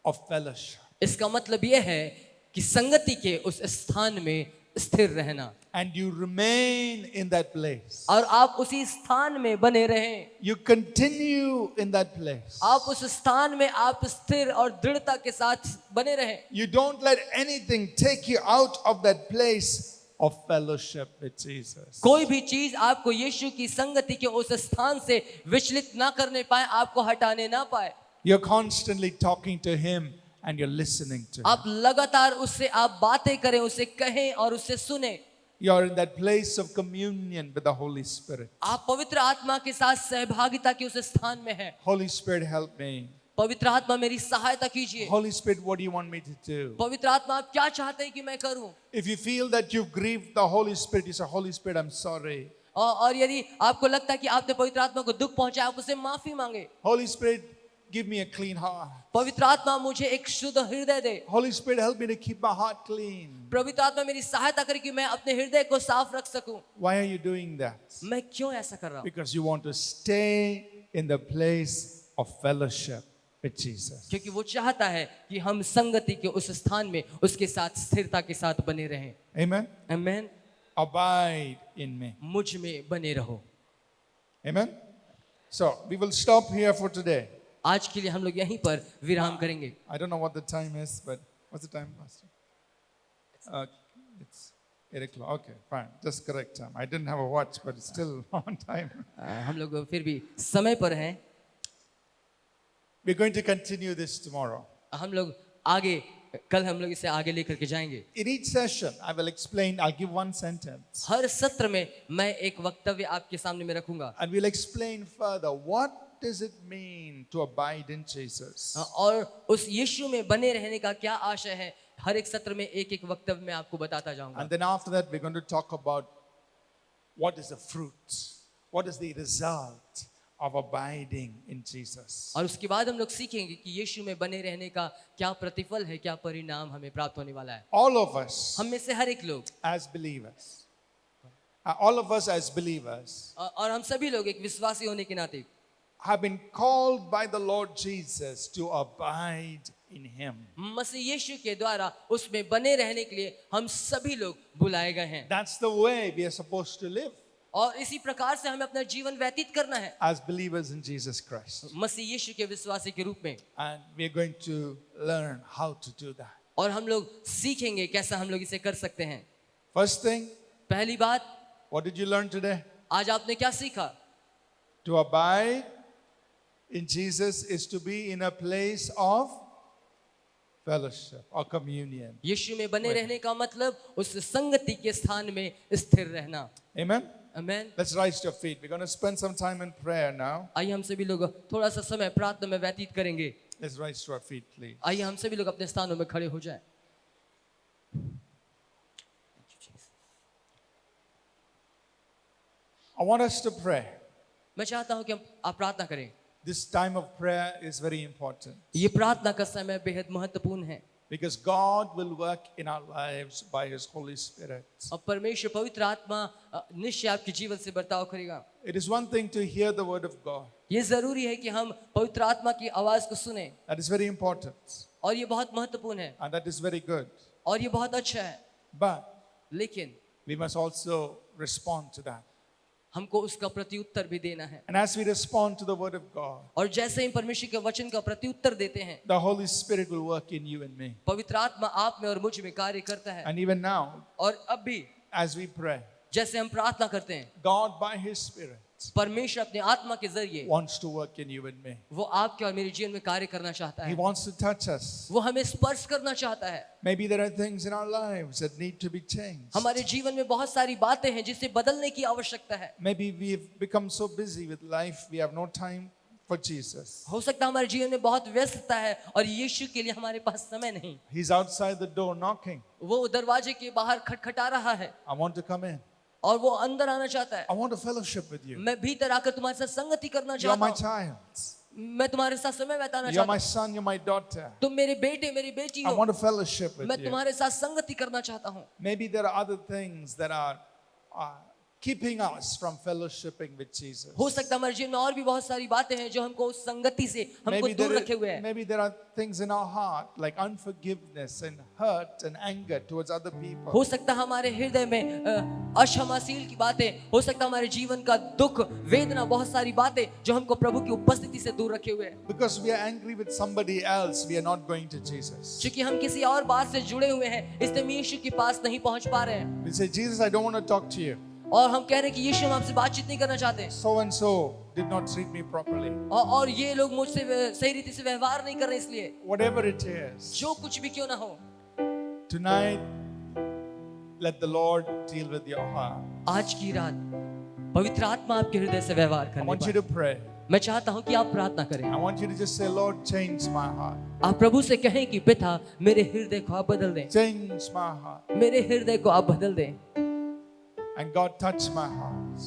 of fellowship. इसका मतलब यह है कि संगति के उस स्थान में स्थिर रहना, And you remain in that place. और आप उसी स्थान में बने रहें। You continue in that place. आप उस स्थान में आप स्थिर और दृढ़ता के साथ बने रहें। You don't let anything take you out of that place of fellowship with Jesus. कोई भी चीज आपको यीशु की संगति के उस स्थान से विचलित ना करने पाए, आपको हटाने ना पाए। You're constantly talking to Him and you're listening to Him. आप लगातार उससे आप बातें करें, उसे कहें और उससे सुने। You're in that place of communion with the Holy Spirit. आप पवित्र आत्मा के साथ सहभागिता के उस स्थान में हैं। Holy Spirit, help me. पवित्र आत्मा मेरी सहायता कीजिए। Holy Spirit, what do you want me to do? पवित्र आत्मा आप क्या चाहते हैं कि मैं करूं? If you feel that you've grieved the Holy Spirit, you say, Holy Spirit, I'm sorry. और यदि आपको लगता है कि आपने पवित्र आत्मा को दुख पहुंचाया, आप उससे माफी मांगे। Holy Spirit, give me a clean heart. पवित्र आत्मा मुझे एक शुद्ध हृदय दे। Holy Spirit, help me to keep my heart clean. पवित्र आत्मा मेरी सहायता करे कि मैं अपने हृदय को साफ रख सकूं। Why are you doing that? मैं क्यों ऐसा कर रहा हूं? Because you want to stay in the place of fellowship with Jesus. क्योंकि वो चाहता है कि हम संगति के उस स्थान में उसके साथ स्थिरता के साथ बने रहें। Amen? आमीन। Abide in me. मुझ में बने रहो। Amen? So, we will stop here for today. आज के लिए हम लोग यहीं पर विराम करेंगे। I don't know what the time is, but what's the time, Pastor? It's 8 o'clock. Okay, fine. Just correct time. I didn't have a watch, but it's still on time. हम लोग फिर भी समय पर हैं। We're going to continue this tomorrow. हम लोग आगे कल हम लोग इसे आगे लेकर के जाएंगे। In each session, I will explain, I'll give one sentence. हर सत्र में मैं एक वक्तव्य आपके सामने में रखूंगा And we'll explain further what does it mean to abide in Jesus. और उस यीशु में बने रहने का क्या आशय है, हर एक सत्र में एक एक वक्तव्य में आपको बताता जाऊंगा। And then after that, we're going to talk about what is the fruit, what is the result of abiding in Jesus. और उसके बाद हम लोग सीखेंगे कि यीशु में बने रहने का क्या प्रतिफल है, क्या परिणाम हमें प्राप्त होने वाला है। All of us हम में से हर एक लोग as believers, all of us as believers और हम सभी लोग एक विश्वासी होने के नाते have been called by the Lord Jesus to abide in Him. मसीह यीशु के द्वारा उसमें बने रहने के लिए हम सभी लोग बुलाए गए हैं That's the way we are supposed to live और इसी प्रकार से हमें अपना जीवन व्यतीत करना है as believers in Jesus Christ. मसीह यीशु के विश्वासी के रूप में। And we are going to learn how to do that. और हम लोग सीखेंगे कैसा हम लोग इसे कर सकते हैं। First thing, पहली बात, what did you learn today? आज आपने क्या सीखा? To abide in Jesus is to be in a place of fellowship or communion. यीशु में बने रहने का मतलब उस संगति के स्थान में स्थिर रहना। Amen? आमीन। Let's rise to your feet. We're going to spend some time in prayer now. आइए हम सभी लोग थोड़ा सा समय प्रार्थना में व्यतीत करेंगे। Let's rise to our feet, please. आइए हम सभी लोग अपने स्थानों में खड़े हो जाएं। I want us to pray. मैं चाहता हूं कि आप प्रार्थना करें। This time of prayer is very important ये प्रार्थना का समय बेहद महत्वपूर्ण है because God will work in our lives by His Holy Spirit. और परमेश्वर पवित्र आत्मा निश्चय आपके जीवन से बर्ताव करेगा। It is one thing to hear the word of God. ये जरूरी है कि हम पवित्र आत्मा की आवाज को सुने That is very important और ये बहुत महत्वपूर्ण है and that is very good. और ये बहुत अच्छा है, But लेकिन we must also respond to that. हमको उसका प्रत्युत्तर भी देना है। And as we respond to the word of God, और जैसे ही परमेश्वर के वचन का प्रत्युत्तर देते हैं, the Holy Spirit will work in you and me. पवित्र आत्मा आप में और मुझ में कार्य करता है। And even now, और अब भी as we pray, जैसे हम प्रार्थना करते हैं, God by His Spirit परमेश्वर अपने आत्मा के जरिए wants to work in you and me. वो आपके और मेरे जीवन में कार्य करना चाहता He है। wants to touch us. वो हमें स्पर्श करना चाहता है। Maybe there are things in our lives that need to be changed. हमारे जीवन में बहुत सारी बातें हैं जिसे बदलने की आवश्यकता है। Maybe we've become so busy with life, we have no time for Jesus. हो सकता है हमारे जीवन में बहुत व्यस्तता है और यीशु के लिए हमारे पास समय नहीं। He's outside the door knocking. वो दरवाजे के बाहर खटखटा रहा है I want to come in. और वो अंदर आना चाहता है। I want to fellowship with you. मैं भीतर आकर तुम्हारे साथ संगति करना You're my चाहता हूँ। child. मैं तुम्हारे साथ समय बिताना You're चाहता my हूँ। son, you're my daughter. तुम मेरे बेटे मेरी बेटी I हो। want to fellowship with मैं you. तुम्हारे साथ संगति करना चाहता हूँ। Maybe there are other things that are keeping us from fellowshipping with Jesus. हो सकता है हमारे जीवन में और भी बहुत सारी बातें हैं जो हमको उस संगति से हमको दूर रखे हुए हैं। Maybe there are things in our heart like unforgiveness and hurt and anger towards other people. हो सकता है हमारे हृदय में अक्षमाशील की बातें, हो सकता है हमारे जीवन का दुख वेदना, बहुत सारी बातें जो हमको प्रभु की उपस्थिति से दूर रखे हुए हैं। Because we are angry with somebody else, we are not going to Jesus. क्योंकि हम किसी और बात से जुड़े हुए हैं, इसलिए हम यीशु के पास नहीं पहुंच पा रहे हैं। We say, Jesus, I don't want to talk to you. और हम कह रहे हैं कि यीशु हम आपसे बातचीत नहीं करना चाहते। So and so did not treat me properly. और ये लोग मुझसे सही रीति से व्यवहार नहीं कर रहे, इसलिए Whatever it is. जो कुछ भी क्यों ना हो, Tonight, let the Lord deal with your heart. आज की रात पवित्र आत्मा आपके हृदय से व्यवहार I करने want you पाए। to pray. मैं चाहता हूं कि आप प्रार्थना करें। I want you to just say, Lord, change my heart. आप प्रभु से कहें कि पिता मेरे हृदय को आप बदल दें, Change my heart. मेरे हृदय को आप बदल दें। And God, touch my heart.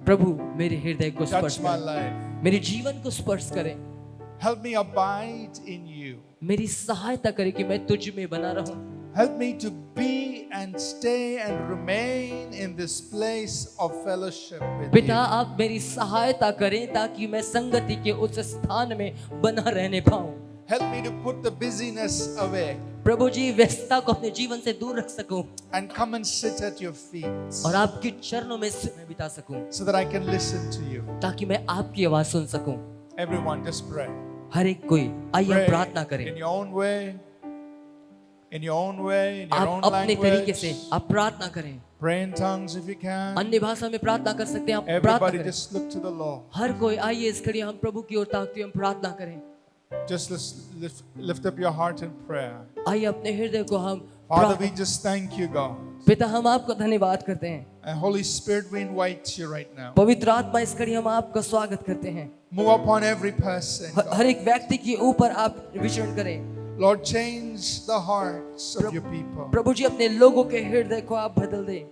प्रभु मेरे हृदय को स्पर्श Touch my करें, life. मेरे जीवन को स्पर्श करें, Help me abide in you. मेरी सहायता करें कि मैं तुझ में बना रहूं। Help me to be and stay and remain in this place of fellowship with पिता you. आप मेरी सहायता करें ताकि मैं संगति के उस स्थान में बना रहने पाऊं। Help me to put the busyness away प्रभु जी व्यस्तता को अपने जीवन से दूर रख सकूं and come and sit at your feet और आपके चरणों में समय बिता सकूं, so that I can listen to you. ताकि मैं आपकी आवाज सुन सकूं। Everyone, just pray. हर एक कोई आइए हम प्रार्थना Pray करें। in your own way, in your own way, in your आप own अपने तरीके से language. आप प्रार्थना करें। Pray in tongues if you can. अन्य भाषा में प्रार्थना कर सकते हैं, आप प्रार्थना Everybody करें। just look to the Lord. हर कोई आइए इस घड़ी हम प्रभु की ओर ताकते हुए हम प्रार्थना करें। Just lift up your heart in prayer. आइए अपने हृदय को हम Father, we just thank you, God. पिता हम आपका धन्यवाद करते हैं। And Holy Spirit, we invite you right now. पवित्र आत्मा इस घड़ी हम आपका स्वागत करते हैं। Move upon every person, God. हर एक व्यक्ति के ऊपर आप विचरण करें। Lord, change the hearts of your people. प्रभु जी अपने लोगों के हृदय को आप बदल दें।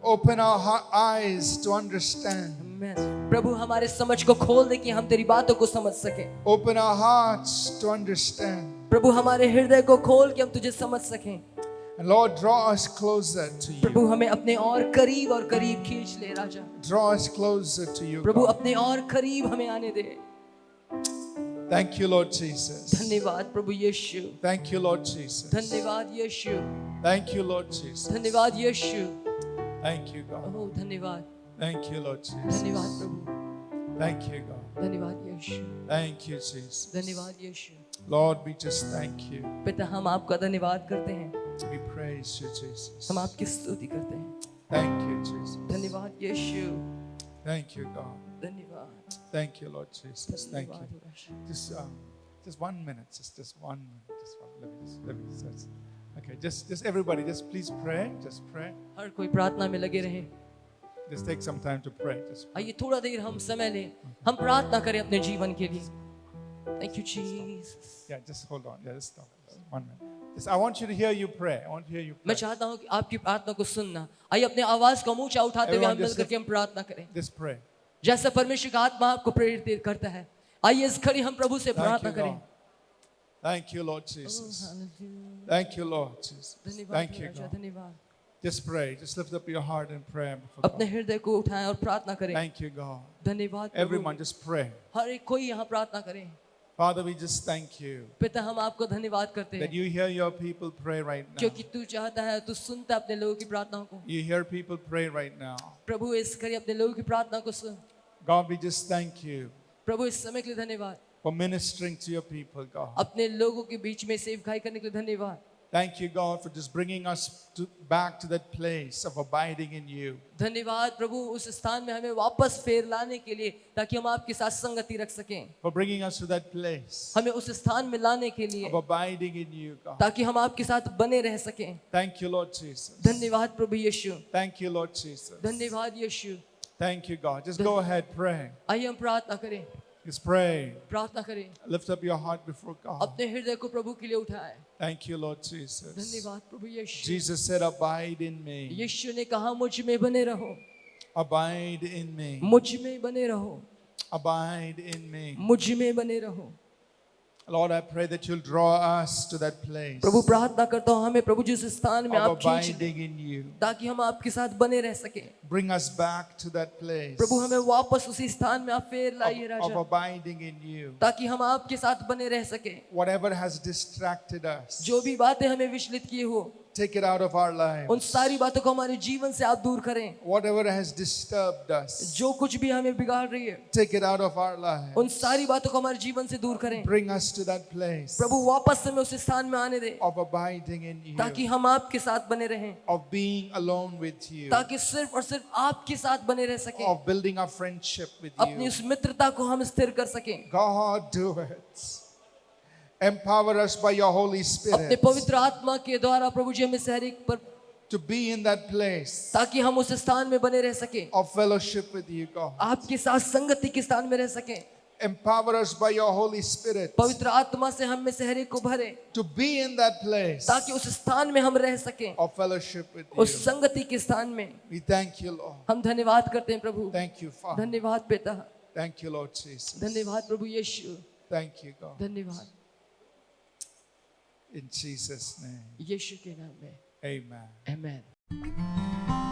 Open our eyes to understand. प्रभु हमारे समझ को खोल दे कि हम तेरी बातों को समझ सकें। Open our hearts to understand. प्रभु हमारे हृदय को खोल के हम तुझे समझ सकें। And Lord, draw us closer to you. प्रभु हमें अपने और करीब खींच ले राजा। Draw us closer to you, Prabhu God. अपने और करीब हमें आने दे। Thank you, Lord Jesus. धन्यवाद प्रभु यीशु। Thank you, Lord Jesus. धन्यवाद यीशु। Thank you, Lord Jesus. धन्यवाद यीशु। Thank you, God. ओह धन्यवाद। Thank you, Lord Jesus. धन्यवाद प्रभु। Thank you, God. धन्यवाद यीशु। Thank you, Jesus. धन्यवाद यीशु। Lord, we just thank you. पिता हम आपका धन्यवाद करते हैं। We praise you, Jesus. हम आपकी स्तुति करते हैं। Thank you, Jesus. धन्यवाद यीशु। Thank you, God. धन्यवाद। Thank you, Lord Jesus. Thank you. धन्यवाद। Just 1 minute. Just 1 minute. Let me just. Okay, just everybody, just please pray. Just pray. हर कोई प्रार्थना में लगे रहें। Just take some time to pray. Just pray. आइए थोड़ा देर हम समय लें। हम प्रार्थना करें अपने जीवन के लिए। Thank you, Jesus. Yeah, just hold on. Yeah, just stop. 1 minute. Just, I want you to hear you pray. I want to hear you मैं pray. चाहता हूँ कि आपकी प्रार्थना को सुनना। आइए अपने आवाज को ऊंचा उठाते हुए हम Everyone मिल just करके हम प्रार्थना करें। Just pray. जैसा परमेश्वर का आत्मा आपको प्रेरित करता है। आइए इस घड़ी हम प्रभु से Thank प्रार्थना you, करें। God. Thank you, Lord Jesus. Thank you, Lord Jesus. धन्यवाद Thank you, राजा, God. धन्यवाद। Just pray. Just lift up your heart and pray before अपने God. हृदय को उठाएं और प्रार्थना करें। Thank you, God. धन्यवाद प्रभु। Everyone, just pray. हर एक कोई यहाँ प्रार्थना करें। Father, we just thank you पिता हम आपको धन्यवाद करते that हैं you hear your people pray right now. क्योंकि तू चाहता है तू सुनता अपने लोगों की प्रार्थनाओं को। You hear people pray right now. प्रभु इस घड़ी अपने लोगों की प्रार्थना को सुन। God, we just thank you प्रभु इस समय के लिए धन्यवाद। for ministering to your people, God. अपने लोगों के बीच में सेवकाई करने के लिए धन्यवाद। Thank you, God, for just bringing us back to that place of abiding in you. धन्यवाद प्रभु उस स्थान में हमें वापस फेर लाने के लिए ताकि हम आपके साथ संगति रख सकें। For bringing us to that place हमें उस स्थान में लाने के लिए of abiding in you, God. ताकि हम आपके साथ बने रह सकें। Thank you, Lord Jesus. धन्यवाद प्रभु यीशु। Thank you, Lord Jesus. धन्यवाद यीशु। Thank you, God. Just go ahead, pray. आइए हम प्रार्थना करें। Just pray. प्रार्थना करें। Lift up your heart before God. अपने हृदय को प्रभु के लिए उठाएं। Thank you, Lord Jesus. धन्यवाद प्रभु यीशु। Jesus said, abide in me. यीशु ने कहा मुझ में बने रहो। Abide in me. मुझ में बने रहो। Abide in me. मुझ में बने रहो। Lord, I pray that you'll draw us to that place प्रभु प्रार्थना करता हूँ हमें प्रभु जिस स्थान में of आप खींच लें, abiding in you. ताकि हम आपके साथ बने रह सके। Bring us back to that place प्रभु हमें वापस उसी स्थान में आप फेर लाइए of Raja, abiding in you. ताकि हम आपके साथ बने रह सके। Whatever has distracted us, जो भी बातें हमें विचलित किए हो take it out of our उन lives. सारी बातों को हमारे जीवन से आप दूर करें। Whatever has disturbed us, जो कुछ भी हमें बिगाड़ रही है take it out of our उन lives. सारी बातों को हमारे जीवन से दूर करें। Bring us to that place प्रभु वापस हमें उस स्थान में आने दे of abiding in you, ताकि हम आपके साथ बने रहें, of being alone with you, ताकि सिर्फ और सिर्फ आपके साथ बने रह सके, of building a friendship with अपनी you. उस मित्रता को हम स्थिर कर सकें। God, do it. Empower us by your Holy अपने Spirit पवित्र आत्मा के द्वारा प्रभु जी हमें सहरिक पर to be in that place ताकि हम उस स्थान में बने रह सके, of fellowship with you, God. आपके साथ संगति के स्थान में रह सके। Empower us by your Holy Spirit पवित्र आत्मा से हम में से हर एक को भरे to be in that place ताकि उस स्थान में हम रह सकें, of fellowship with उस you. संगति के स्थान में। We thank you, Lord. हम धन्यवाद करते हैं प्रभु। Thank you, Father. धन्यवाद पिता। Thank you, Lord Jesus. धन्यवाद प्रभु यीशु। Thank you, God. धन्यवाद In Jesus' name, यीशु के नाम में। amen. आमीन।